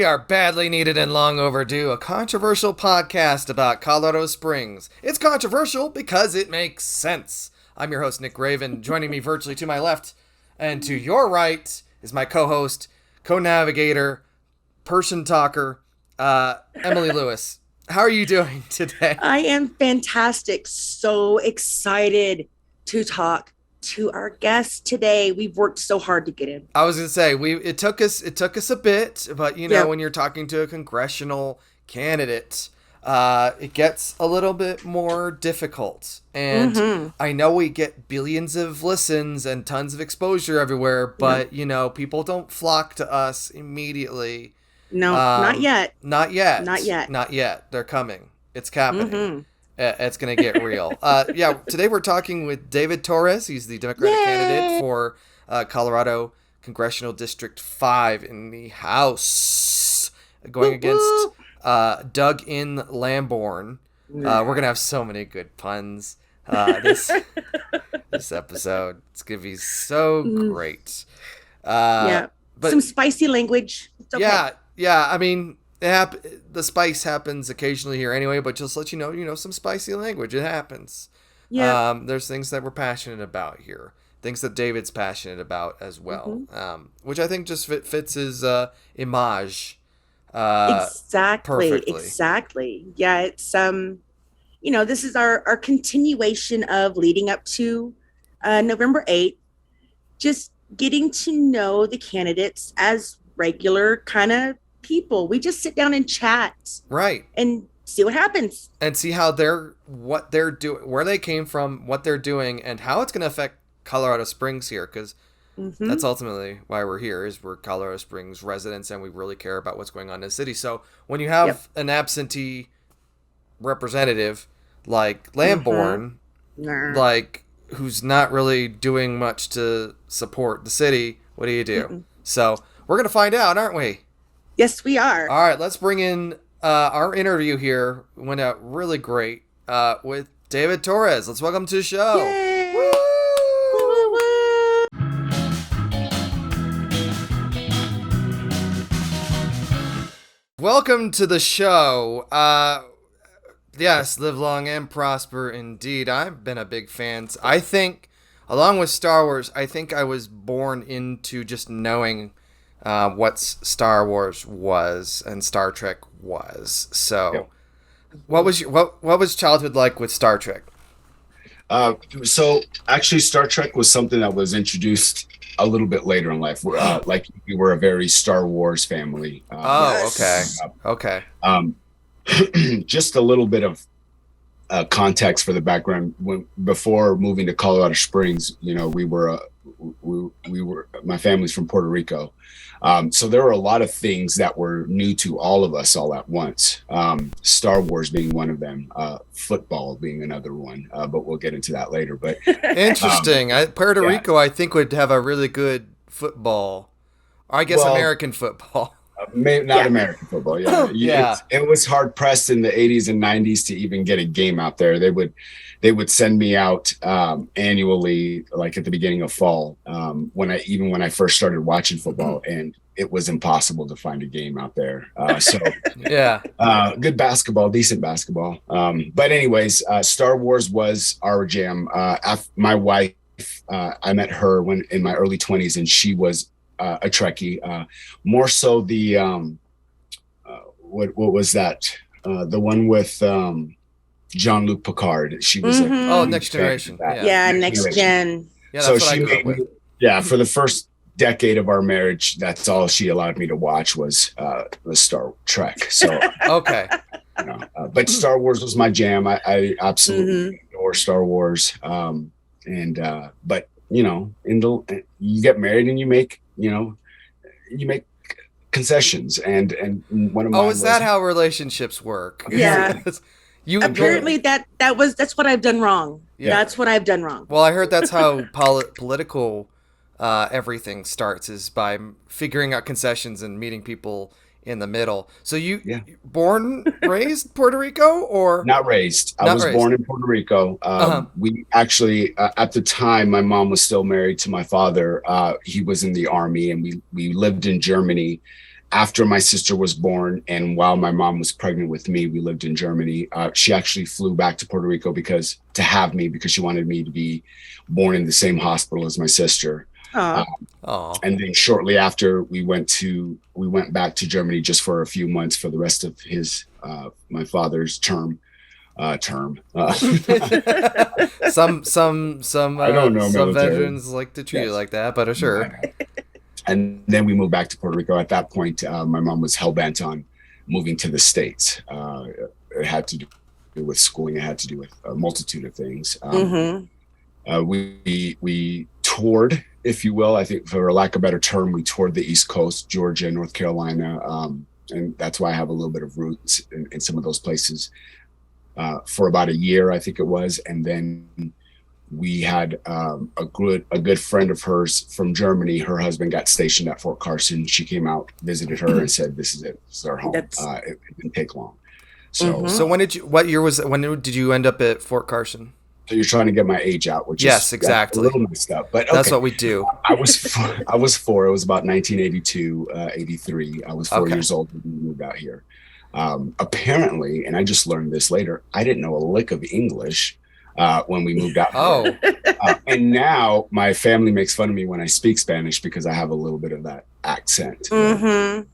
We are badly needed and long overdue, a controversial podcast about Colorado Springs. It's controversial because it makes sense. I'm your host, Nick Raven. Joining me virtually to my left and to your right is my co-host, co-navigator, person talker, Emily Lewis. How are you doing today? I am fantastic. So excited to talk to our guest today. We've worked so hard to get him. I was gonna say it took us a bit, but when you're talking to a congressional candidate, it gets a little bit more difficult. And I know we get billions of listens and tons of exposure everywhere, but people don't flock to us immediately. No, not yet. Not yet. They're coming. It's happening. It's going to get real. Today we're talking with David Torres. He's the Democratic candidate for Colorado Congressional District 5 in the House, going against Doug Lamborn. We're going to have so many good puns this episode. It's going to be so great. But some spicy language. It's okay. Yeah. I mean, the spice happens occasionally here anyway, but just let you know, some spicy language. It happens. Yeah. There's things that we're passionate about here. Things that David's passionate about as well. Which I think just fits his image perfectly. Exactly. Yeah, it's this is our continuation of leading up to November 8th. Just getting to know the candidates as regular kind of people. We just sit down and chat, right, and see what happens, and see what they're doing, where they came from, what they're doing, and how it's going to affect Colorado Springs here, because that's ultimately why we're here. Is we're Colorado Springs residents and we really care about what's going on in the city. So when you have an absentee representative like Lamborn, like who's not really doing much to support the city, what do you do? So we're gonna find out, aren't we? Yes, we are. All right, let's bring in our interview here. Went out really great with David Torres. Let's welcome to the show. Yay! Woo! Welcome to the show. Yes, live long and prosper indeed. I've been a big fan. I think, along with Star Wars, I think I was born into just knowing what Star Wars was and Star Trek was. So, what was childhood like with Star Trek? So actually, Star Trek was something that was introduced a little bit later in life. Like we were a very Star Wars family. Okay. Just a little bit of context for the background. Before moving to Colorado Springs, we were my family's from Puerto Rico. So there were a lot of things that were new to all of us all at once. Star Wars being one of them, football being another one, but we'll get into that later. But interesting. Puerto Rico, I think, would have a really good football. Or I guess American football. American football. Yeah. It was hard pressed in the 80s and 90s to even get a game out there. They would send me out annually, like at the beginning of fall, when I first started watching football, and it was impossible to find a game out there. Good basketball, decent basketball. But anyways, Star Wars was our jam. My wife, I met her when in my early 20s, and she was a Trekkie. More so the what was that? The one with Jean-Luc Picard. She was Next Generation. Next Gen. Yeah, that's so she made me, for the first decade of our marriage, that's all she allowed me to watch was Star Trek. So okay. But Star Wars was my jam. I absolutely adore Star Wars. But you get married and you make concessions, and one of mine is that how relationships work? Yeah. Apparently that's what I've done wrong. Yeah. That's what I've done wrong. Well, I heard that's how political everything starts, is by figuring out concessions and meeting people in the middle. So born, raised Puerto Rico, or not raised? I was born in Puerto Rico. We actually, at the time, my mom was still married to my father. He was in the army, and we lived in Germany after my sister was born and while my mom was pregnant with me, we lived in Germany. She actually flew back to Puerto Rico because she wanted me to be born in the same hospital as my sister. And then shortly after, we went back to Germany just for a few months for the rest of my father's term. Some I don't know, some veterans like to treat it like that, but sure. And then we moved back to Puerto Rico. At that point, my mom was hell-bent on moving to the States. It had to do with schooling. It had to do with a multitude of things. We toured, if you will. I think, for lack of a better term, we toured the East Coast, Georgia, North Carolina. And that's why I have a little bit of roots in some of those places for about a year, I think it was. And then we had a good friend of hers from Germany. Her husband got stationed at Fort Carson. She came out, visited her, and said, "This is it. This is our home." It didn't take long. So, so when did you end up at Fort Carson? So you're trying to get my age out, which is exactly a little messed up, but okay. That's what we do. I was four. It was about 1982, 83. I was 4 years old when we moved out here. Apparently, and I just learned this later, I didn't know a lick of English when we moved out here. And now my family makes fun of me when I speak Spanish because I have a little bit of that accent. So,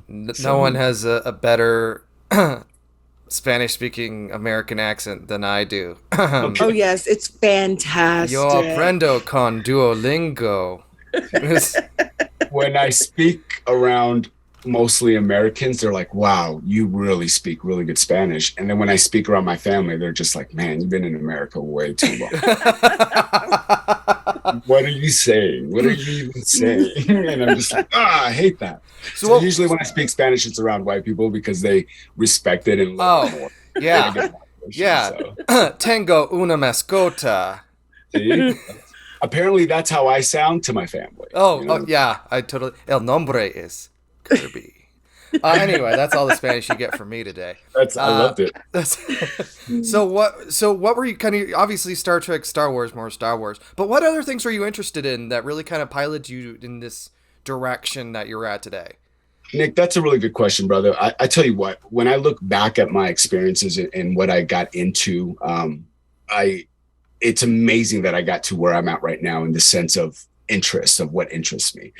no one has a better Spanish-speaking American accent than I do. Oh yes, it's fantastic. Yo aprendo con Duolingo. When I speak around mostly Americans, they're like, "Wow, you really speak really good Spanish." And then when I speak around my family, they're just like, "Man, you've been in America way too long." What are you saying? What are you even saying? And I'm just like, I hate that. So usually when I speak Spanish, it's around white people because they respect it and love it more. Yeah. Tengo una mascota. See? Apparently that's how I sound to my family. Yeah. I totally. El nombre is Kirby. Anyway, that's all the Spanish you get from me today. I loved it. So what were you kind of, obviously Star Trek, Star Wars, but what other things were you interested in that really kind of piloted you in this direction that you're at today? Nick, that's a really good question, brother. I tell you what, when I look back at my experiences and what I got into, it's amazing that I got to where I'm at right now in the sense of interest, of what interests me.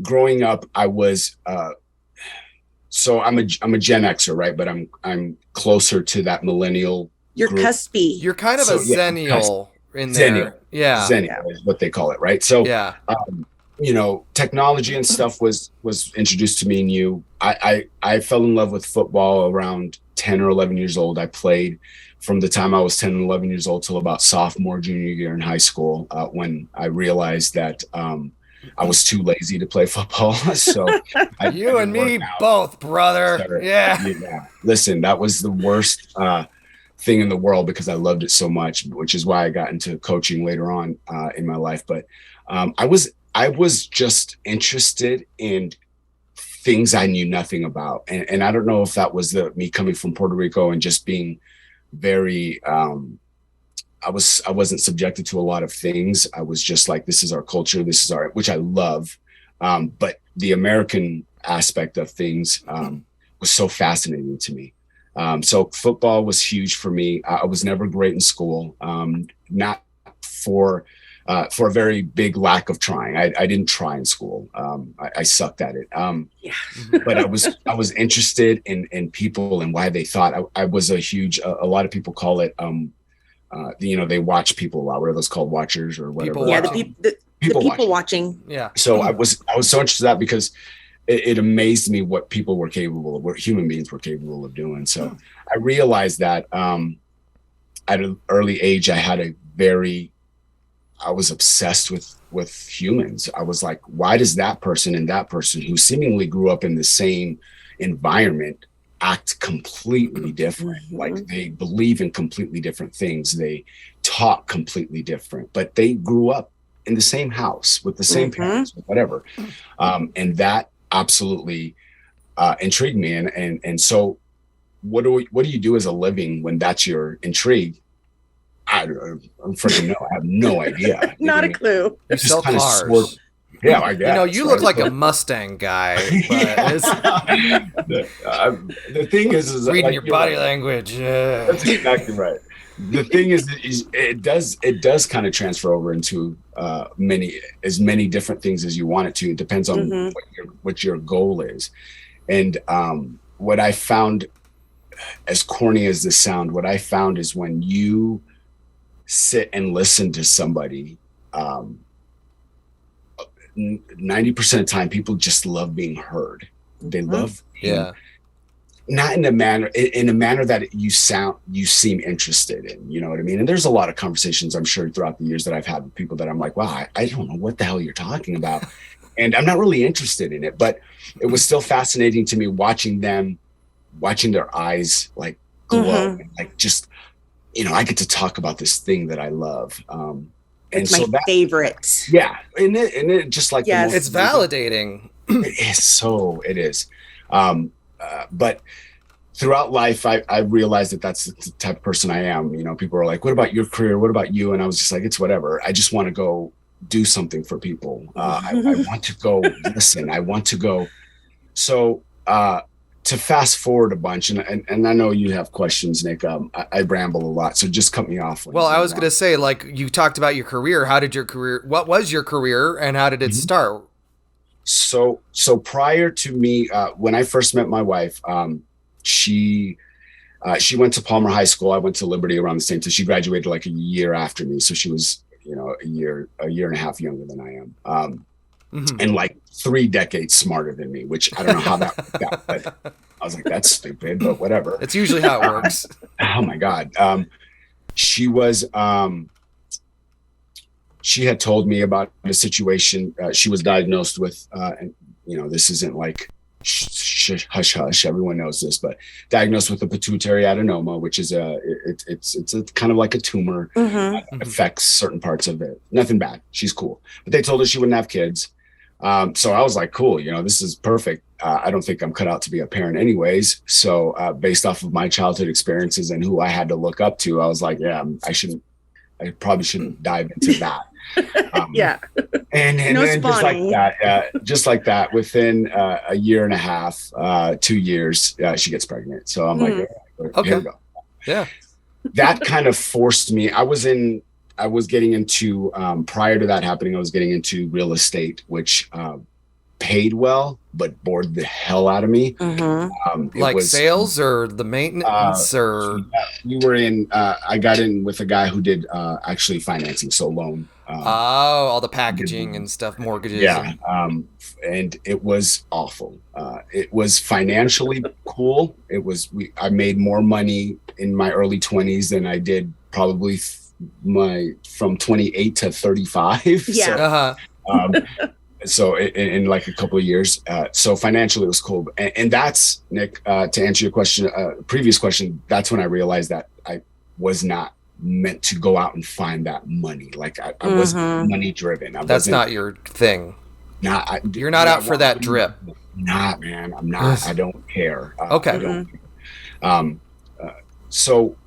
Growing up, I was, so I'm a Gen Xer, right? But I'm closer to that millennial. You're group. Cuspy. You're kind of a Zennial in there. Zennial. Yeah. Zennial is what they call it, right? So, technology and stuff was introduced to me new. I fell in love with football around 10 or 11 years old. I played from the time I was 10 and 11 years old till about sophomore, junior year in high school, when I realized that I was too lazy to play football. So you and me both, brother. Yeah. Listen, that was the worst thing in the world because I loved it so much, which is why I got into coaching later on in my life. But I was just interested in things I knew nothing about. And I don't know if that was me coming from Puerto Rico and just being very, I wasn't subjected to a lot of things. I was just like, this is our culture. This is which I love. But the American aspect of things was so fascinating to me. So football was huge for me. I was never great in school, not for a very big lack of trying. I didn't try in school. I sucked at it. But I was interested in people and why they thought. I was a lot of people call it, they watch people a lot. What are those called? Watchers or whatever? The people watching. Yeah. So I was so interested in that because it amazed me what people were capable of, what human beings were capable of doing. So I realized that at an early age, I was obsessed with humans. I was like, why does that person and that person who seemingly grew up in the same environment act completely different? Like they believe in completely different things. They talk completely different, but they grew up in the same house with the same parents, or whatever. And that absolutely intrigued me. And so what do you do as a living when that's your intrigue? I freaking know. I have no idea. Not a clue. You sell cars. Yeah, I guess. You look like a Mustang guy, but it's the thing is reading like, your body language. That's exactly right. The thing is it does kind of transfer over into many different things as you want it to. It depends on what your goal is. And what I found, as corny as this sound, what I found is when you sit and listen to somebody, 90% of the time, people just love being heard. They love not in a manner that you seem interested in, you know what I mean? And there's a lot of conversations I'm sure throughout the years that I've had with people that I'm like, wow, I don't know what the hell you're talking about. And I'm not really interested in it, but it was still fascinating to me watching their eyes like glow, and like, just, I get to talk about this thing that I love. It's my favorite. Yeah. And it just like, it's validating. It is. But throughout life, I realized that that's the type of person I am. People are like, what about your career? What about you? And I was just like, it's whatever. I just want to go do something for people. I want to go listen. I want to go. So to fast forward a bunch, and I know you have questions, Nick. I ramble a lot, so just cut me off. Well, I was going to say, like, you talked about your career. What was your career and how did it start? So prior to me, when I first met my wife, she went to Palmer High School. I went to Liberty around the same time. She graduated like a year after me. So she was, a year and a half younger than I am. And like 3 decades smarter than me, which I don't know how that worked out, but I was like, that's stupid, but whatever. It's usually how it works. Oh my God. She was, she had told me about a situation. She was diagnosed with, and this isn't like hush hush. Everyone knows this, but diagnosed with a pituitary adenoma, which is it's a kind of like a tumor that affects certain parts of it. Nothing bad. She's cool, but they told her she wouldn't have kids. So I was like, cool, this is perfect. I don't think I'm cut out to be a parent anyways. So based off of my childhood experiences and who I had to look up to, I was like, yeah, I probably shouldn't dive into that. And no then just like that, within a year and a half, 2 years, she gets pregnant. So I'm like, here we go. Yeah. That kind of forced me. I was getting into, prior to that happening, I was getting into real estate, which paid well, but bored the hell out of me. Like sales or the maintenance or? We were I got in with a guy who did actually financing, so loan. All the packaging and stuff, mortgages. Yeah. And it was awful. It was financially cool. I made more money in my early 20s than I did probably from 28 to 35. Yeah. So in like a couple of years, so financially it was cool. And that's, Nick, to answer your question, previous question, that's when I realized that I was not meant to go out and find that money. Like I wasn't money driven. That's not your thing. You're not out for that drip. Not, man. I'm not. I don't care. Okay. I don't care. So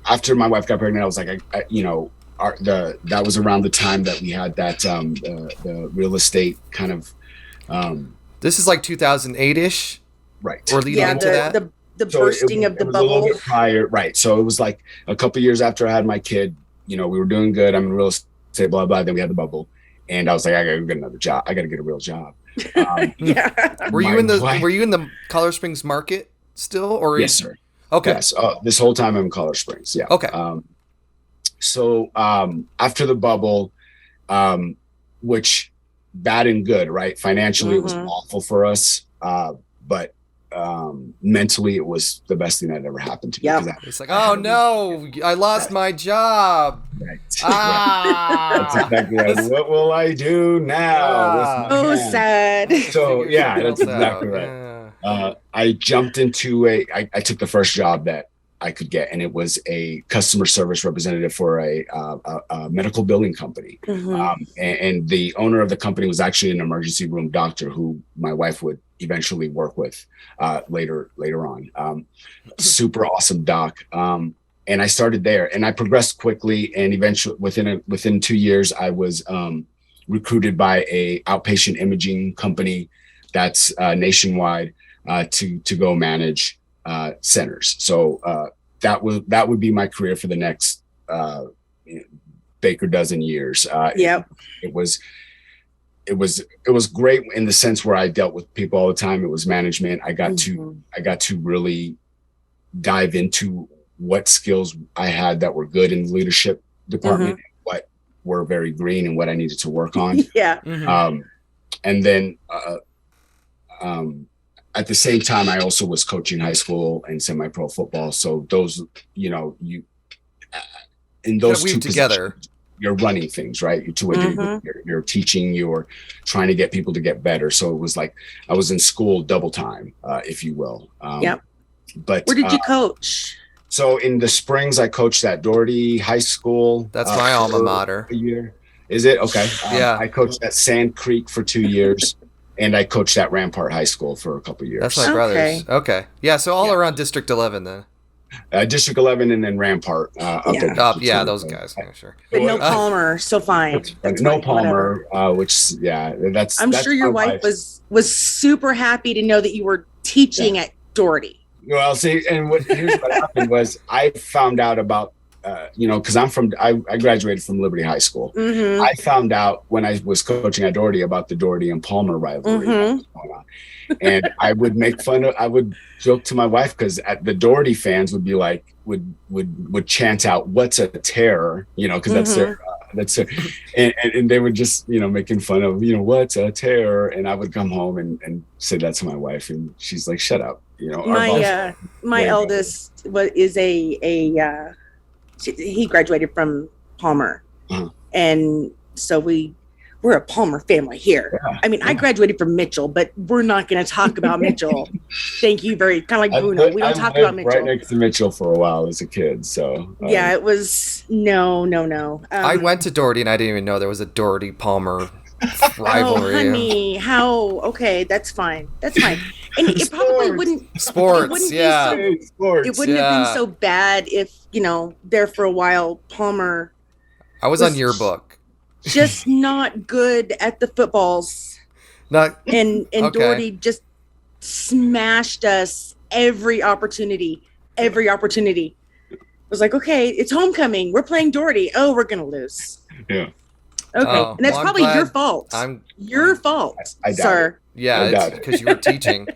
after my wife got pregnant, I was like, that was around the time that we had that the real estate kind of. This is like 2008-ish, right? Or leading into that. The bursting of the bubble. A little bit prior, right? So it was like a couple years after I had my kid. We were doing good. I'm in real estate, blah blah. Then we had the bubble, and I was like, I gotta get another job. I gotta get a real job. Were you in the Colorado Springs market still, or yes, sir? Okay. Yes. This whole time I'm in Colorado Springs. Yeah. Okay. So after the bubble, which bad and good, right? Financially, it was awful for us, but mentally, it was the best thing that ever happened to me. Yeah. It's like, oh no, I lost my job. Right. That's exactly right. What will I do now? Sad. So yeah, that's exactly right. Yeah. I jumped into I took the first job that I could get, and it was a customer service representative for a medical billing company. And the owner of the company was actually an emergency room doctor who my wife would eventually work with later on. Super awesome doc. And I started there, and I progressed quickly, and eventually within 2 years I was recruited by a outpatient imaging company that's nationwide to go manage centers. So that would be my career for the next baker dozen years. It was great in the sense where I dealt with people all the time. It was management. I got to really dive into what skills I had that were good in the leadership department, what were very green and what I needed to work on. And then at the same time, I also was coaching high school and semi-pro football. So those, in those two together, you're running things, right? You're teaching, you're trying to get people to get better. So it was like I was in school double time, if you will. But where did you coach? So in the Springs, I coached at Doherty High School. That's my alma mater. A year. Is it? Okay. I coached at Sand Creek for 2 years, and I coached at Rampart High School for a couple years. That's my brother's. Okay. Yeah, so all around District 11 then. District 11 and then Rampart. Those guys. Yeah, sure. But no Palmer, so fine. That's no Palmer, that's... I'm sure your wife was super happy to know that you were teaching at Doherty. Well, see, and here's what happened was I found out about, because I graduated from Liberty High School. I found out when I was coaching at Doherty about the Doherty and Palmer rivalry that was going on. And I would I would joke to my wife because the Doherty fans would be like, would chant out, "What's a terror?" Because that's their, and they were just, making fun of, what's a terror? And I would come home and say that to my wife, and she's like, "Shut up." My eldest is he graduated from Palmer, and so we're a Palmer family here. I graduated from Mitchell, but we're not going to talk about Mitchell. Thank you kind of like Bruno. We don't talk about Mitchell. Right next to Mitchell for a while as a kid, so it was no. I went to Doherty and I didn't even know there was a Doherty Palmer rivalry. Oh, honey, how? Okay, that's fine. And it probably wouldn't. Sports, It wouldn't have been so bad if there for a while Palmer. I was on yearbook. Just not good at the footballs. And Doherty just smashed us every opportunity. It was like, okay, it's homecoming. We're playing Doherty. Oh, we're gonna lose. Yeah. Okay, and that's probably your fault. Your fault, sir. Yeah, because you were teaching.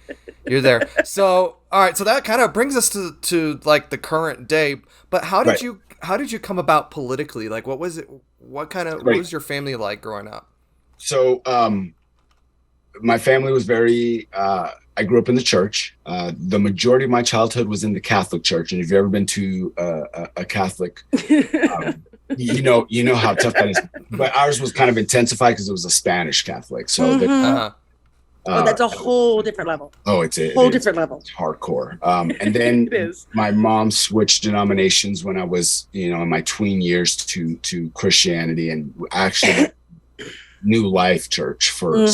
You're there. So, all right. So that kind of brings us to like the current day. But how did you come about politically? Like, what was it? What was your family like growing up? So, my family was very. I grew up in the church. The majority of my childhood was in the Catholic Church, and if you've ever been to a Catholic, you know how tough that is. But ours was kind of intensified because it was a Spanish Catholic. So that's a whole different level. Oh, it's a whole different level. It's hardcore. And then my mom switched denominations when I was, in my tween years to Christianity, and actually New Life Church for.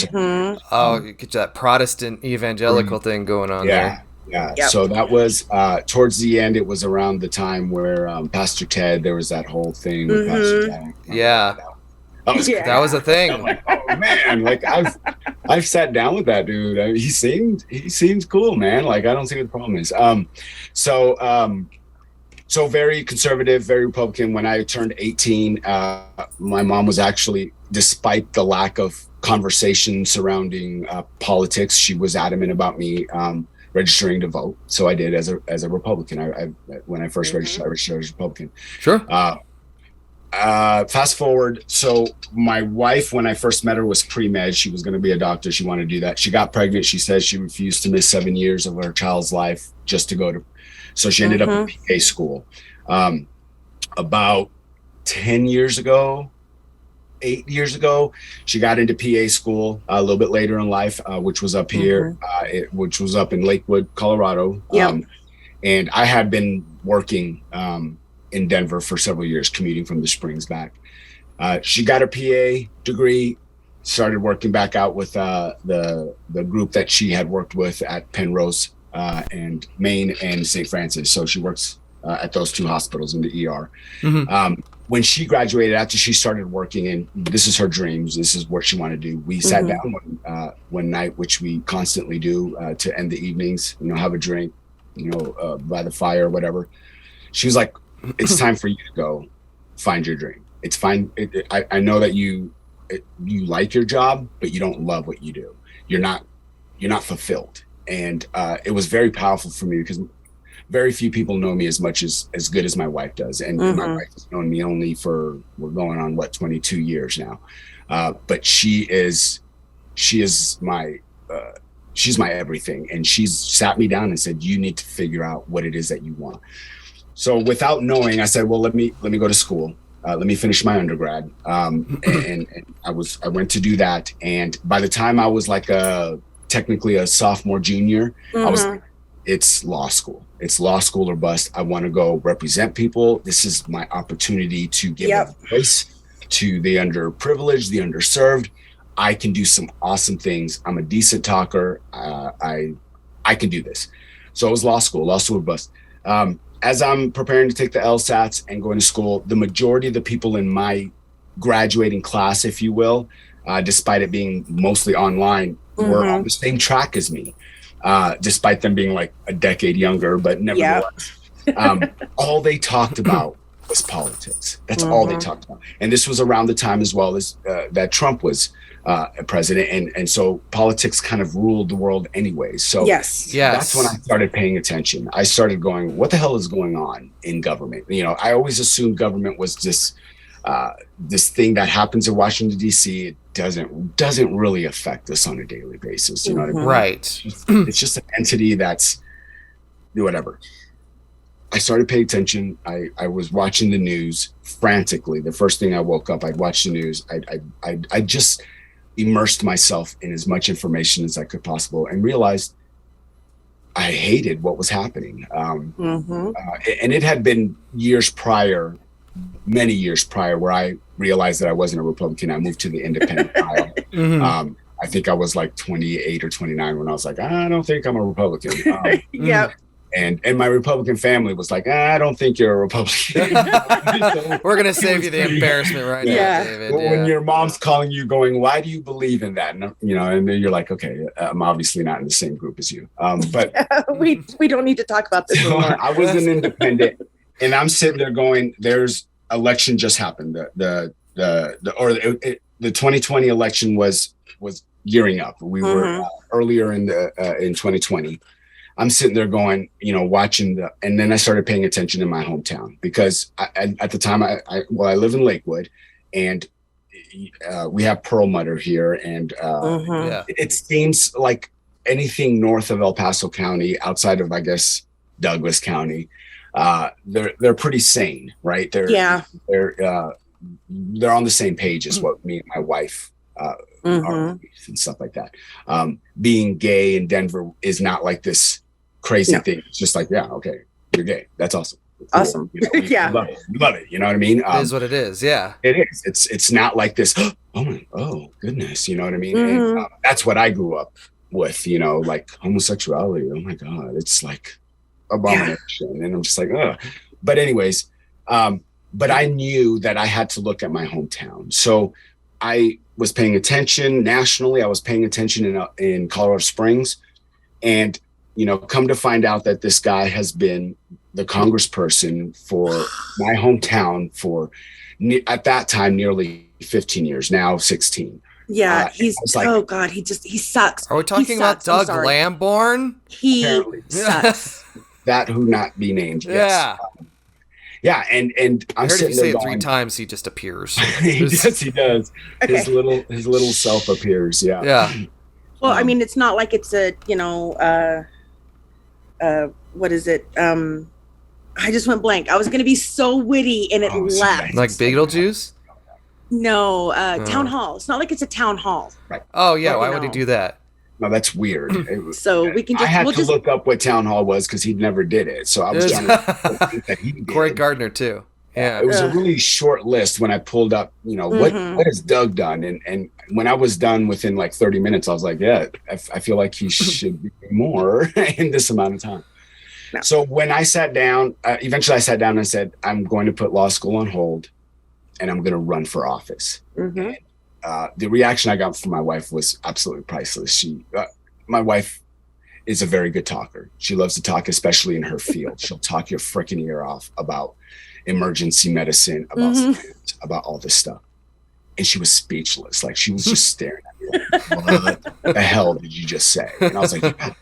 Oh, you get that Protestant evangelical thing going on there. Yeah. Yep. So that was towards the end. It was around the time where Pastor Ted. There was that whole thing with Pastor Ted. Yeah. That was a thing. I'm like, oh man, like I've sat down with that dude. He seems cool, man. Like I don't see what the problem is. So very conservative, very Republican. When I turned 18, my mom was actually, despite the lack of conversation surrounding politics, she was adamant about me registering to vote. So I did as a Republican. When I first registered, I registered as a Republican. Sure. Fast forward. So my wife, when I first met her, was pre-med. She was going to be a doctor. She wanted to do that. She got pregnant. She said she refused to miss 7 years of her child's life just to go to. So she ended up in PA school. About 8 years ago, she got into PA school a little bit later in life, which was up here, which was up in Lakewood, Colorado. And I had been working in Denver for several years, commuting from the Springs back. She got her PA degree, started working back out with the group that she had worked with at Penrose and Maine and St. Francis. So she works at those two hospitals in the ER. when she graduated, after she started working, and this is her dreams, this is what she wanted to do. We sat down one night, which we constantly do to end the evenings, have a drink, by the fire or whatever. She was like, it's time for you to go find your dream. It's fine. I know that you like your job, but you don't love what you do. You're not fulfilled. And it was very powerful for me because very few people know me as good as my wife does. And my wife has known me only for, we're going on 22 years now. But she's my everything. And she's sat me down and said, you need to figure out what it is that you want. So without knowing, I said, well, let me go to school. Let me finish my undergrad. And I went to do that. And by the time I was like technically a sophomore, junior, I was like, it's law school. It's law school or bust. I want to go represent people. This is my opportunity to give a voice to the underprivileged, the underserved. I can do some awesome things. I'm a decent talker. I can do this. So it was law school or bust. As I'm preparing to take the LSATs and going to school, the majority of the people in my graduating class, if you will, despite it being mostly online, were on the same track as me. Despite them being like a decade younger, but nevertheless, all they talked about was politics. That's all they talked about. And this was around the time as well as that Trump was a president. And so politics kind of ruled the world anyway. So that's when I started paying attention. I started going, what the hell is going on in government? I always assumed government was this thing that happens in Washington, D.C. It doesn't really affect us on a daily basis. You know what I mean? Right. It's just an entity that's whatever. I started paying attention. I was watching the news frantically. The first thing I woke up, I'd watch the news. I just immersed myself in as much information as I could possible and realized I hated what was happening. And it had been many years prior, where I realized that I wasn't a Republican. I moved to the independent aisle. I think I was like 28 or 29 when I was like, I don't think I'm a Republican. And my Republican family was like, I don't think you're a Republican. We're going to save you the embarrassment right now, David. When your mom's calling you going, why do you believe in that? And, and then you're like, okay, I'm obviously not in the same group as you. But we don't need to talk about this anymore. I was an independent. And I'm sitting there going, there's election just happened. The 2020 election was gearing up. We were earlier in 2020. I'm sitting there going, watching and then I started paying attention in my hometown because at the time I live in Lakewood and we have Perlmutter here. And it seems like anything north of El Paso County, outside of, I guess, Douglas County, they're pretty sane, right? They're on the same page as what me and my wife are and stuff like that. Being gay in Denver is not like this crazy thing. It's just like, okay, you're gay. That's awesome. Cool. Awesome. You love it. You know what I mean? It is what it is. Yeah, it is. It's not like this. Oh goodness. You know what I mean? And, that's what I grew up with. Like homosexuality. Oh my God, it's like abomination. And I'm just like, ugh. But anyways, but I knew that I had to look at my hometown. So I was paying attention nationally. I was paying attention in Colorado Springs, and come to find out that this guy has been the congressperson for my hometown for at that time nearly 15 years, now 16. Yeah, he's like, oh God, he sucks. Are we talking about Doug Lamborn? He sucks. That who not be named. Yes. And I'm I heard if you say it 3 times, he just appears. He does. Okay. His little self appears. Yeah. Well, I mean, it's not like it's a what is it? I just went blank. I was going to be so witty and it left. Like Beetlejuice? No, town hall. It's not like it's a town hall. Right. Oh yeah. Why would he do that? No, that's weird. So we can just. I had to look up what town hall was because he never did it. So I was trying to think that he did. Corey Gardner too. Yeah. It was a really short list when I pulled up. What has Doug done? And when I was done within like 30 minutes, I was like, I feel like he should be more in this amount of time. No. So when I sat down, eventually I sat down and said, I'm going to put law school on hold. and I'm going to run for office. Mm-hmm. The reaction I got from my wife was absolutely priceless. My wife is a very good talker. She loves to talk, especially in her field. She'll talk your freaking ear off about emergency medicine, about science, about all this stuff. And she was speechless. Like, she was just staring at me like, what the hell did you just say? And I was like, yeah.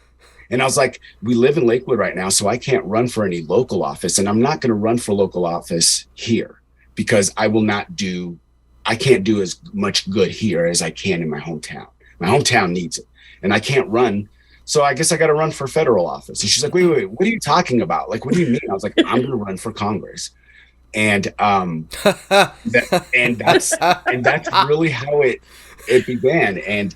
And I was like, we live in Lakewood right now, so I can't run for any local office. And I'm not going to run for local office here because I can't do as much good here as I can in my hometown. My hometown needs it. And I can't run. So I guess I got to run for federal office. And she's like, wait, what are you talking about? Like, what do you mean? I was like, I'm going to run for Congress. And that's really how it began. And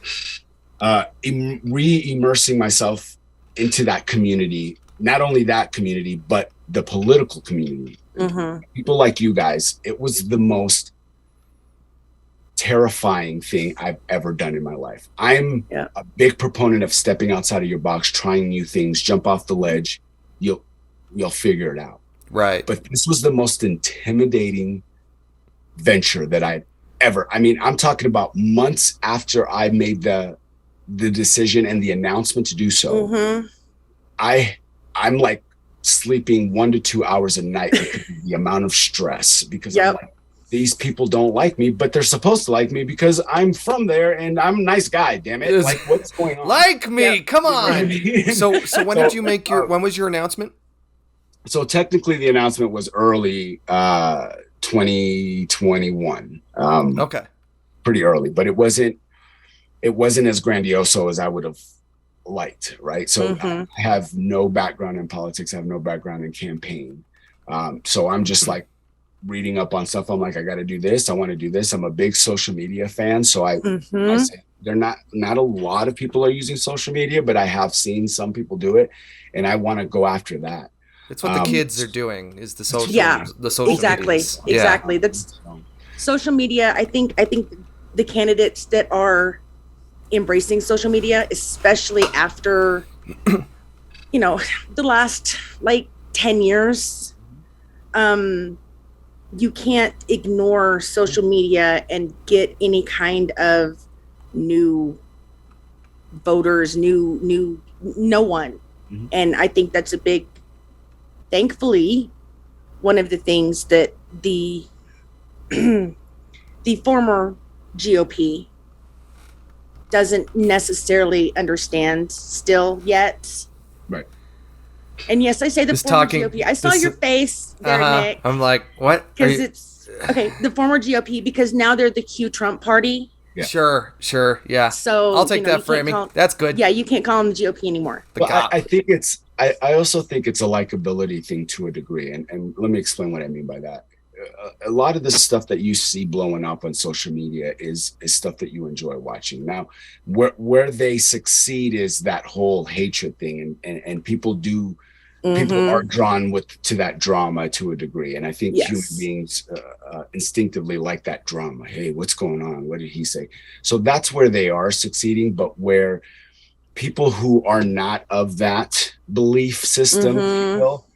re-immersing myself into that community, not only that community, but the political community. Mm-hmm. People like you guys, it was the most terrifying thing I've ever done in my life. I'm a big proponent of stepping outside of your box, trying new things, jump off the ledge. You'll figure it out. Right. But this was the most intimidating venture that I'd ever. I mean, I'm talking about months after I made the decision and the announcement to do so. Mm-hmm. I'm like sleeping 1 to 2 hours a night because of the amount of stress, because I'm like, these people don't like me, but they're supposed to like me because I'm from there and I'm a nice guy. Damn it! Like, what's going on? Like me? Come on. So when did you make when was your announcement? So technically, the announcement was early 2021. Okay. Pretty early, but it wasn't as grandioso as I would have liked, right? So I have no background in politics. I have no background in campaign. So I'm just like reading up on stuff. I'm like, I got to do this. I want to do this. I'm a big social media fan. So I say they're not a lot of people are using social media, but I have seen some people do it, and I want to go after that. It's what the kids are doing, is the social exactly medias. Exactly. That's social media. I think the candidates that are embracing social media, especially after the last like 10 years, you can't ignore social media and get any kind of new voters, no one. And I think that's thankfully, one of the things that the former GOP doesn't necessarily understand still yet. Right. And yes, I say the former GOP. I saw your face there, Nick. I'm like, what? Because it's the former GOP, because now they're the Q Trump party. Yeah. Sure, yeah. So I'll take that framing. That's good. Yeah, you can't call them the GOP anymore. I think I also think it's a likability thing to a degree. And let me explain what I mean by that. A lot of the stuff that you see blowing up on social media is stuff that you enjoy watching. Now, where they succeed is that whole hatred thing, and people are drawn to that drama to a degree. And I think human beings instinctively like that drama. Hey, what's going on? What did he say? So that's where they are succeeding. But where people who are not of that belief system, if you will,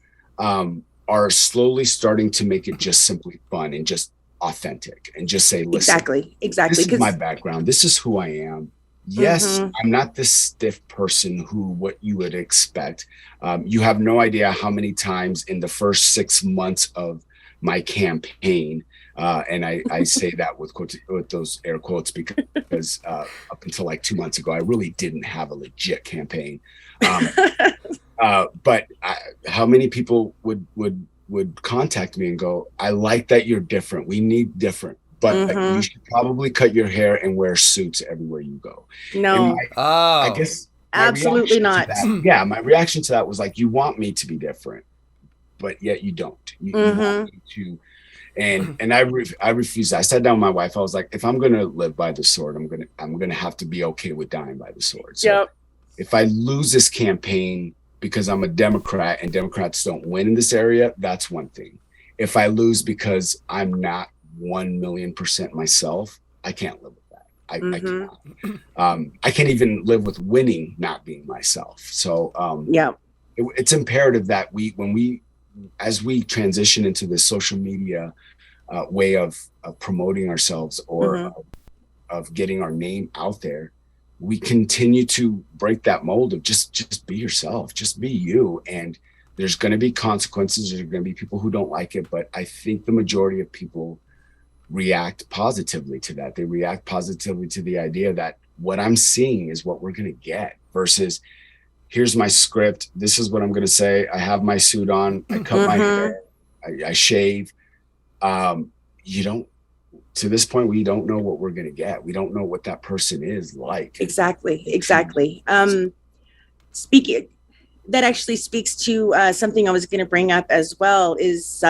are slowly starting to make it just simply fun and just authentic, and just say, listen, exactly. This is my background. This is who I am. Yes, I'm not this stiff person what you would expect. You have no idea how many times in the first 6 months of my campaign, and I say that with those air quotes because up until like 2 months ago, I really didn't have a legit campaign. But how many people would contact me and go, I like that you're different. We need different. But you should probably cut your hair and wear suits everywhere you go. No. I guess absolutely not. My reaction to that was like, you want me to be different, but yet you don't. You want me to, and I refused. I sat down with my wife. I was like, if I'm gonna live by the sword, I'm gonna have to be okay with dying by the sword. So if I lose this campaign because I'm a Democrat and Democrats don't win in this area, that's one thing. If I lose because I'm not 1,000,000% myself, I can't live with that. I cannot. I can't even live with winning not being myself. So it's imperative that as we transition into this social media way of promoting ourselves or of getting our name out there, we continue to break that mold of just be yourself, just be you. And there's going to be consequences. There's going to be people who don't like it, but I think the majority of people react positively to that. They react positively to the idea that what I'm seeing is what we're going to get, versus here's my script. This is what I'm going to say. I have my suit on. I cut my hair. I shave. You don't, to this point, we don't know what we're going to get. We don't know what that person is like. Exactly. Speaking, that actually speaks to something I was going to bring up as well, is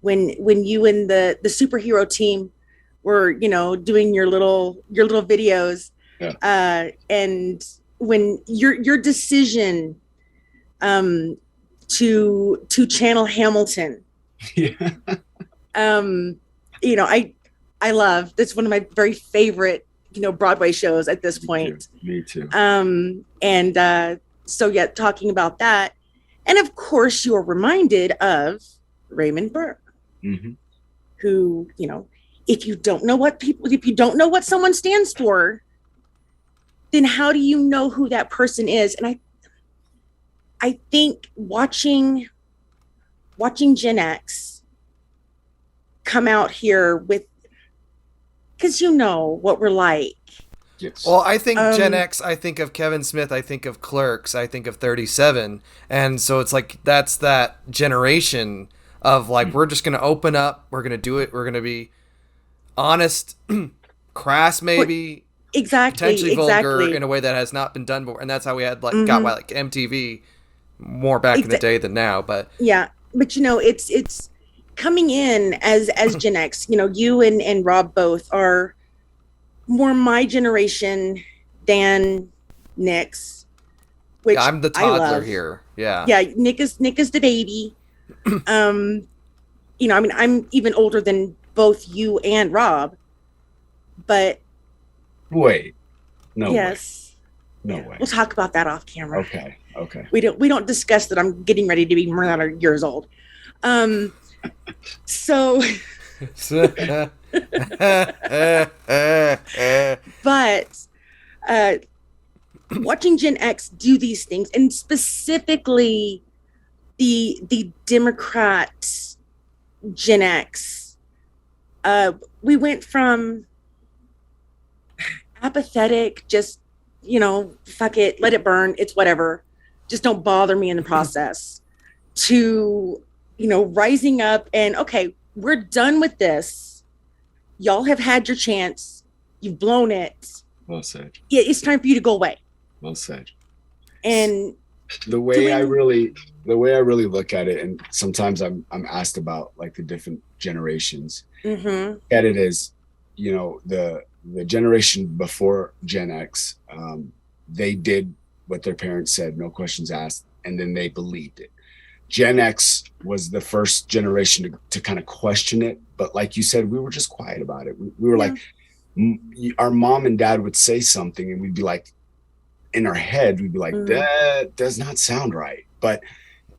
when you and the superhero team were, doing your little videos, and when your decision to channel Hamilton, I love, that's one of my very favorite Broadway shows at this point. Me too. So yeah, talking about that, and of course you're reminded of Raymond Burr, who, if you don't know what someone stands for, then how do you know who that person is? And I think watching Gen X come out here with, because what we're like. Yes. Well, I think Gen X, I think of Kevin Smith, I think of Clerks, I think of 37. And so it's like, that's that generation of like, we're just going to open up, we're going to do it, we're going to be honest, crass maybe, potentially vulgar in a way that has not been done before. And that's how we had got like MTV more back in the day than now. But yeah, but it's coming in as Gen X. You and Rob both are more my generation than Nick's, which I'm the toddler here. Yeah. Nick is the baby. I'm even older than both you and Rob, but wait, no yes, way. No way. We'll talk about that off camera. Okay. We don't discuss that I'm getting ready to be more than 100 years old. So but watching Gen X do these things, and specifically the Democrat Gen X, we went from apathetic, just fuck it, let it burn, it's whatever, just don't bother me in the process, to rising up and, okay, we're done with this. Y'all have had your chance. You've blown it. Well said. Yeah, it's time for you to go away. Well said. And the way I really look at it, and sometimes I'm asked about like the different generations. At it as, the generation before Gen X, they did what their parents said, no questions asked, and then they believed it. Gen X was the first generation to kind of question it. But like you said, we were just quiet about it. We were like, our mom and dad would say something and we'd be like, in our head, we'd be like, that does not sound right. But,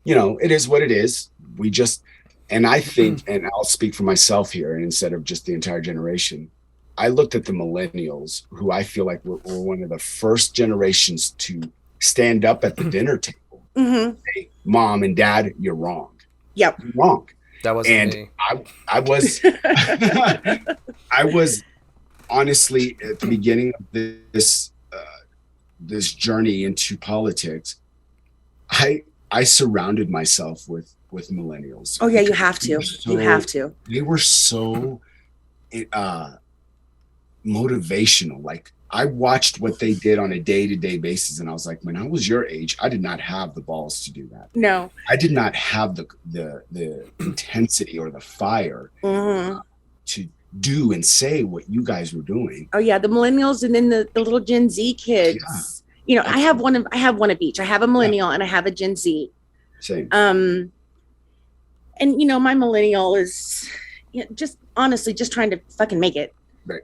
it is what it is. We just, and I think, and I'll speak for myself here, and instead of just the entire generation, I looked at the millennials, who I feel like were one of the first generations to stand up at the dinner table. Say, Mom and Dad, you're wrong. Yep. You're wrong. That wasn't me. I was I was honestly at the beginning of this journey into politics, I surrounded myself with millennials. Oh yeah, you have to. You have to. They were so motivational. Like, I watched what they did on a day-to-day basis, and I was like, when I was your age, I did not have the balls to do that. No, I did not have the intensity or the fire to do and say what you guys were doing. Oh yeah, the millennials, and then the little Gen Z kids. Yeah. I have one of each. I have a millennial and I have a Gen Z. Same. And my millennial is just honestly just trying to fucking make it. Right.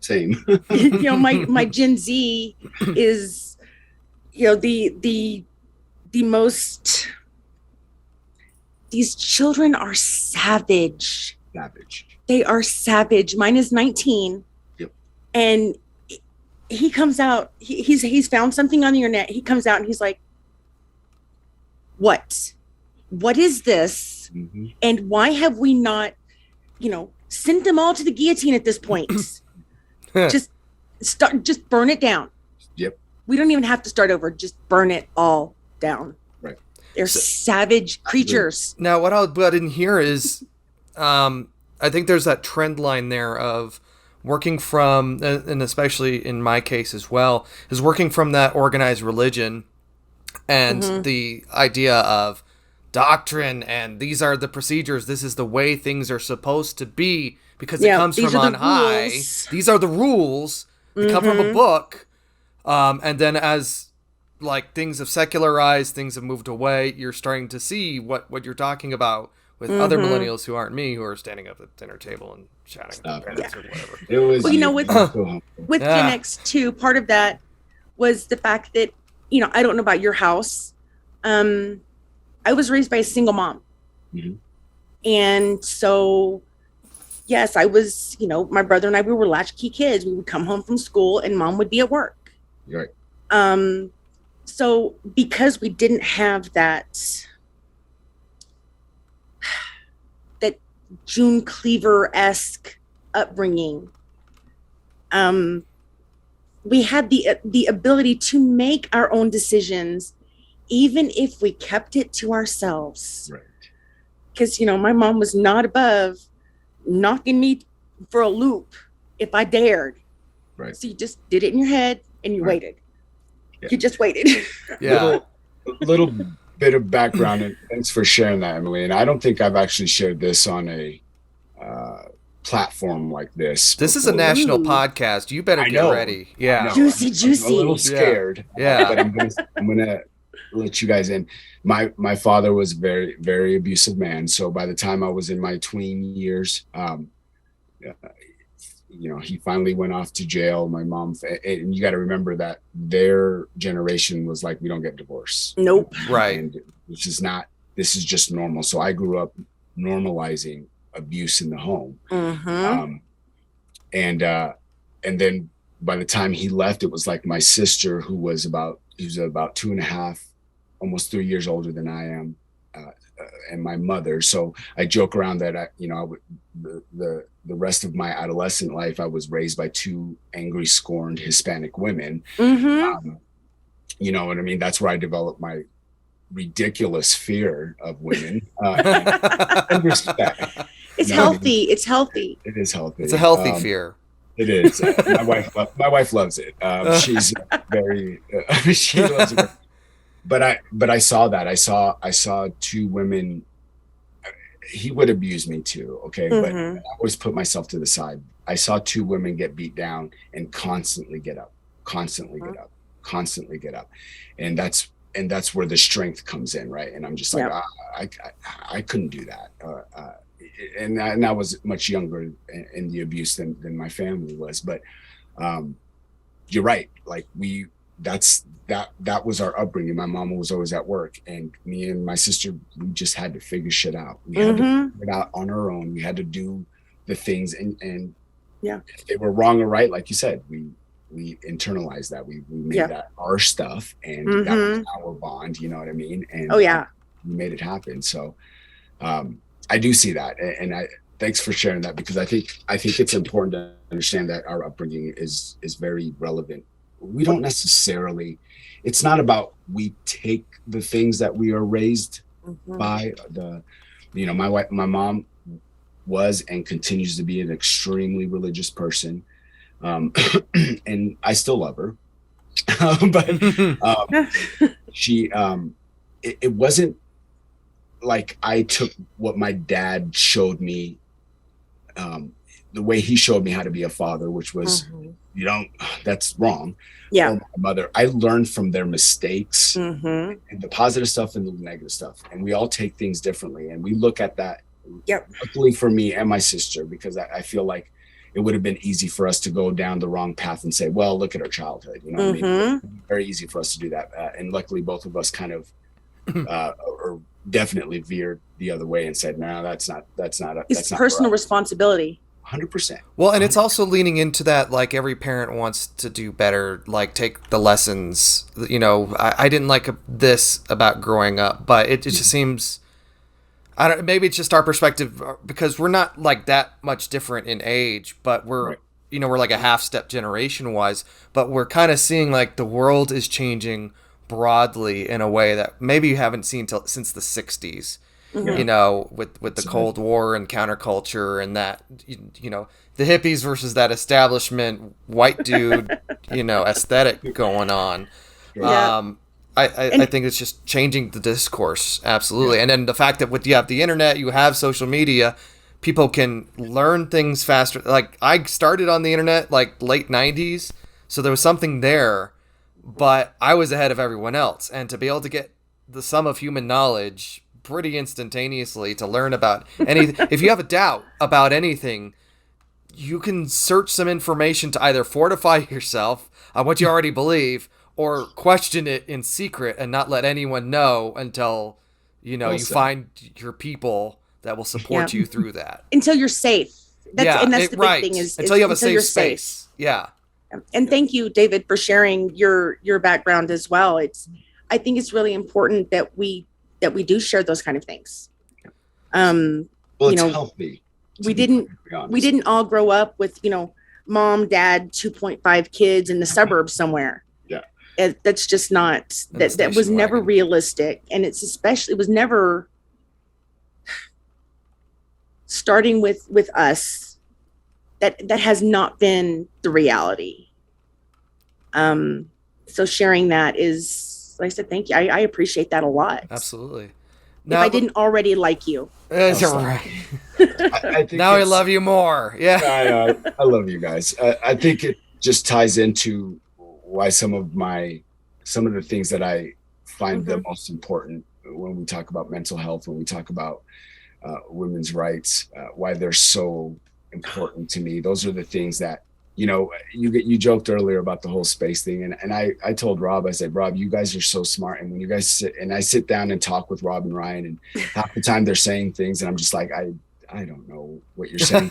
Same. My Gen Z is, the most. These children are savage. Savage. They are savage. Mine is 19. Yep. And he comes out, he's found something on the internet. He comes out and he's like, what is this? Mm-hmm. And why have we not, sent them all to the guillotine at this point? just burn it down. Yep. We don't even have to start over. Just burn it all down. Right. They're savage creatures. Now, what I didn't hear is, I think there's that trend line there of working from, and especially in my case as well, is working from that organized religion and the idea of doctrine, and these are the procedures, this is the way things are supposed to be because it comes from on high. These are the rules. They come from a book. And then as like things have secularized, things have moved away, you're starting to see what you're talking about with other millennials who aren't me, who are standing up at the dinner table and chatting with their parents or whatever. It was, with Gen X too, part of that was the fact that, I don't know about your house. I was raised by a single mom. Mm-hmm. And so, yes, I was, my brother and I, we were latchkey kids. We would come home from school and mom would be at work. Right. So because we didn't have that June Cleaver-esque upbringing, we had the ability to make our own decisions, even if we kept it to ourselves. Right. Because, my mom was not above knocking me for a loop if I dared. Right. So you just did it in your head and you waited. Yeah. You just waited. Yeah. Little bit of background, and thanks for sharing that, Emily. And I don't think I've actually shared this on a platform like this. This is a national podcast. You better get ready. Yeah. Juicy. I'm a little scared. Yeah. But I'm gonna let you guys in. My father was a very, very abusive man. So by the time I was in my tween years, he finally went off to jail. My mom, and you got to remember that their generation was like, we don't get divorced. Nope. Right. And this is just normal. So I grew up normalizing abuse in the home. And then by the time he left, it was like my sister, who was about 2.5, almost 3 years older than I am, and my mother. So I joke around that I would, the rest of my adolescent life, I was raised by two angry, scorned Hispanic women. You know what I mean? That's where I developed my ridiculous fear of women and respect. It's healthy. It's healthy. It is healthy. It's a healthy fear. It is. My wife loves it. She's very. She loves it. But I saw that. I saw two women. He would abuse me too. Okay, but I always put myself to the side. I saw two women get beat down and constantly get up, and that's where the strength comes in, right? And I'm just like, I couldn't do that. And I was much younger in the abuse than my family was. But you're right. Like that was our upbringing. My mom was always at work, and me and my sister, we just had to figure shit out. We had to figure it out on our own. We had to do the things, and if they were wrong or right, like you said, we internalized that. We made that our stuff, and that was our bond. You know what I mean? And we made it happen. So I do see that, and I thanks for sharing that, because I think it's important to understand that our upbringing is very relevant. We don't necessarily, it's not about we take the things that we are raised by. My mom was and continues to be an extremely religious person, and I still love her, but she it wasn't like I took what my dad showed me, the way he showed me how to be a father, which was that's wrong. Or my mother, I learned from their mistakes, and the positive stuff and the negative stuff, and we all take things differently, and we look at that. Luckily for me and my sister, because I feel like it would have been easy for us to go down the wrong path and say, well, look at our childhood, you know what I mean? Very easy for us to do that, and luckily both of us kind of or definitely veered the other way and said, no, that's not It's personal responsibility. 100%. Well, and it's also leaning into that, like, every parent wants to do better, like, take the lessons. You know, I didn't like this about growing up, but it just seems, I don't, maybe it's just our perspective, because we're not like that much different in age, but we're, right. You know, we're like a half step generation wise, but we're kind of seeing like the world is changing broadly in a way that maybe you haven't seen since the 60s. You know, with the Cold War and counterculture and that, you know, the hippies versus that establishment white dude, you know, aesthetic going on. Yeah. I think it's just changing the discourse. Absolutely. Yeah. And then the fact that you have the internet, you have social media, people can learn things faster. Like, I started on the internet like late 90s, so there was something there, but I was ahead of everyone else. And to be able to get the sum of human knowledge pretty instantaneously to learn about anything. If you have a doubt about anything, you can search some information to either fortify yourself on what you already believe or question it in secret and not let anyone know until, you know, you find your people that will support you through that. Until you're safe. And that's the big thing is until you have a safe space. Yeah. And thank you, David, for sharing your background as well. I think it's really important that we do share those kind of things. Well, it's healthy. We didn't all grow up with, you know, mom, dad, 2.5 kids in the suburbs somewhere. Yeah. That's just not, that was never realistic. And it was never starting with us. That has not been the reality. So sharing that is, like I said, thank you. I appreciate that a lot. Absolutely. Now, if I didn't already like you. That's right. I think now I love you more. Yeah. I love you guys. I think it just ties into why some of the things that I find the most important when we talk about mental health, when we talk about women's rights, why they're so important to me. Those are the things that, you know, you joked earlier about the whole space thing. And I told Rob, I said, Rob, you guys are so smart. And when you guys I sit down and talk with Rob and Ryan, and half the time they're saying things and I'm just like, I don't know what you're saying.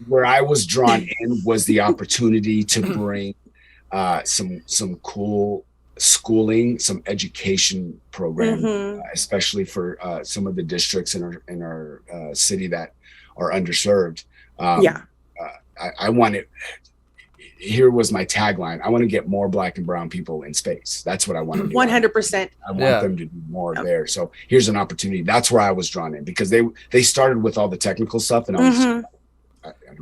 Where I was drawn in was the opportunity to bring some cool schooling, some education program, especially for some of the districts in our city that are underserved. I wanted. Here was my tagline. I want to get more Black and brown people in space. That's what I want to do. 100%. I want them to do more there. So here's an opportunity. That's where I was drawn in, because they started with all the technical stuff, and I was.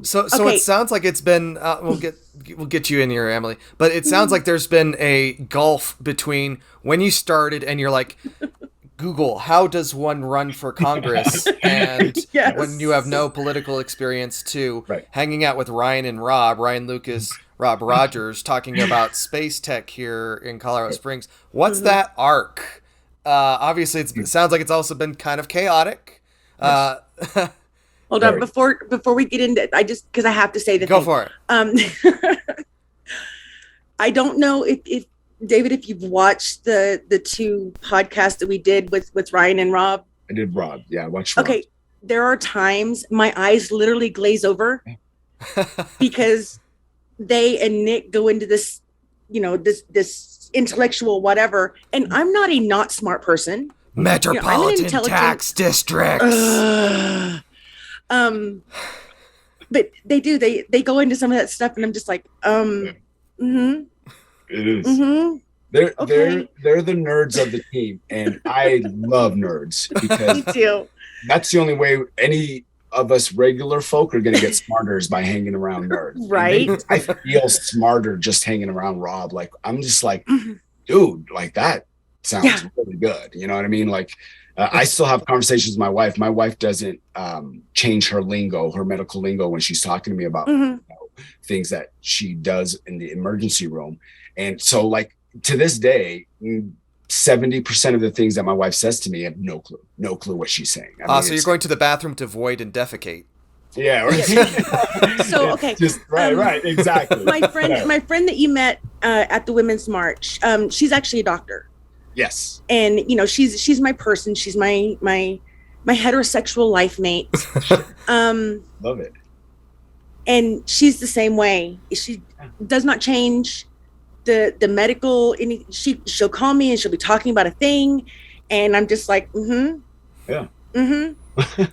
So it sounds like it's been. We'll get you in here, Emily. But it sounds like there's been a gulf between when you started and you're like, Google, how does one run for Congress? And when you have no political experience, to hanging out with Ryan Lucas, Rob Rogers, talking about space tech here in Colorado Springs. What's that arc? Obviously, it sounds like it's also been kind of chaotic. Hold on, before we get into it, because I have to say the thing. Go for it. I don't know if David, if you've watched the two podcasts that we did with Ryan and Rob. I did Rob. Yeah, I watched Rob. Okay, there are times my eyes literally glaze over because they and Nick go into this, you know, this intellectual whatever, and I'm not a not smart person. Metropolitan tax districts. But they do. They go into some of that stuff, and I'm just like, It is. They're the nerds of the team, and I love nerds because me too. That's the only way any of us regular folk are going to get smarter is by hanging around nerds. Right. I feel smarter just hanging around Rob. Like, I'm just like, dude, like that sounds really good. You know what I mean? Like, I still have conversations with my wife. My wife doesn't change her lingo, her medical lingo, when she's talking to me about things that she does in the emergency room. And so, like, to this day, 70% of the things that my wife says to me, I have no clue what she's saying. I mean, so you're going to the bathroom to void and defecate. Yeah. Right. So, okay. Just right. Exactly. My friend that you met at the Women's March, she's actually a doctor. Yes. And, you know, she's my person. She's my my heterosexual life mate. Love it. And she's the same way. She does not change the medical. She'll call me and she'll be talking about a thing, and I'm just like, yeah,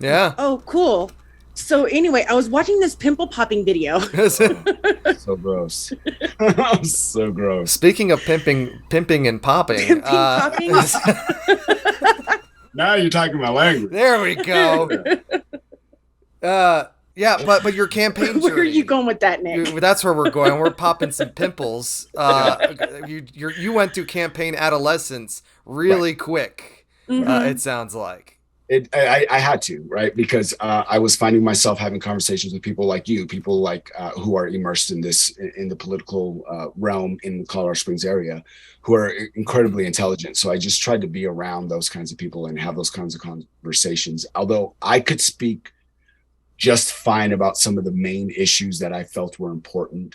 yeah. Oh, cool. So anyway, I was watching this pimple popping video. So gross. So gross. Speaking of pimping and popping. Popping. Now you're talking my language. There we go. Yeah, but your campaign journey. Where are you going with that, Nick? That's where we're going. We're popping some pimples. You went through campaign adolescence really quick. It sounds like. I had to, right? Because I was finding myself having conversations with people like you, people like who are immersed in the political realm in the Colorado Springs area, who are incredibly intelligent. So I just tried to be around those kinds of people and have those kinds of conversations. Although I could speak just fine about some of the main issues that I felt were important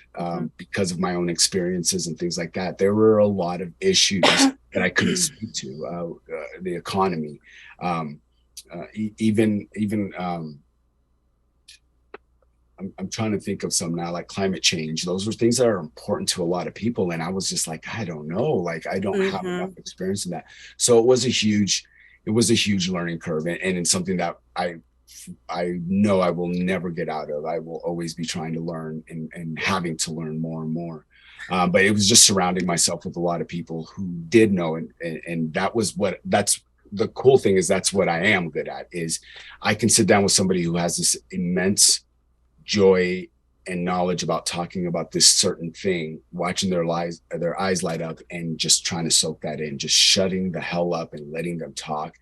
because of my own experiences and things like that. There were a lot of issues that I couldn't speak to, the economy. I'm trying to think of some now, like climate change. Those were things that are important to a lot of people. And I was just like, I don't know, like I don't have enough experience in that. So it was a huge learning curve. And it's something that I know I will never get out of. I will always be trying to learn and having to learn more and more. But it was just surrounding myself with a lot of people who did know. And that's the cool thing is that's what I am good at, is I can sit down with somebody who has this immense joy and knowledge about talking about this certain thing, watching their eyes light up and just trying to soak that in, just shutting the hell up and letting them talk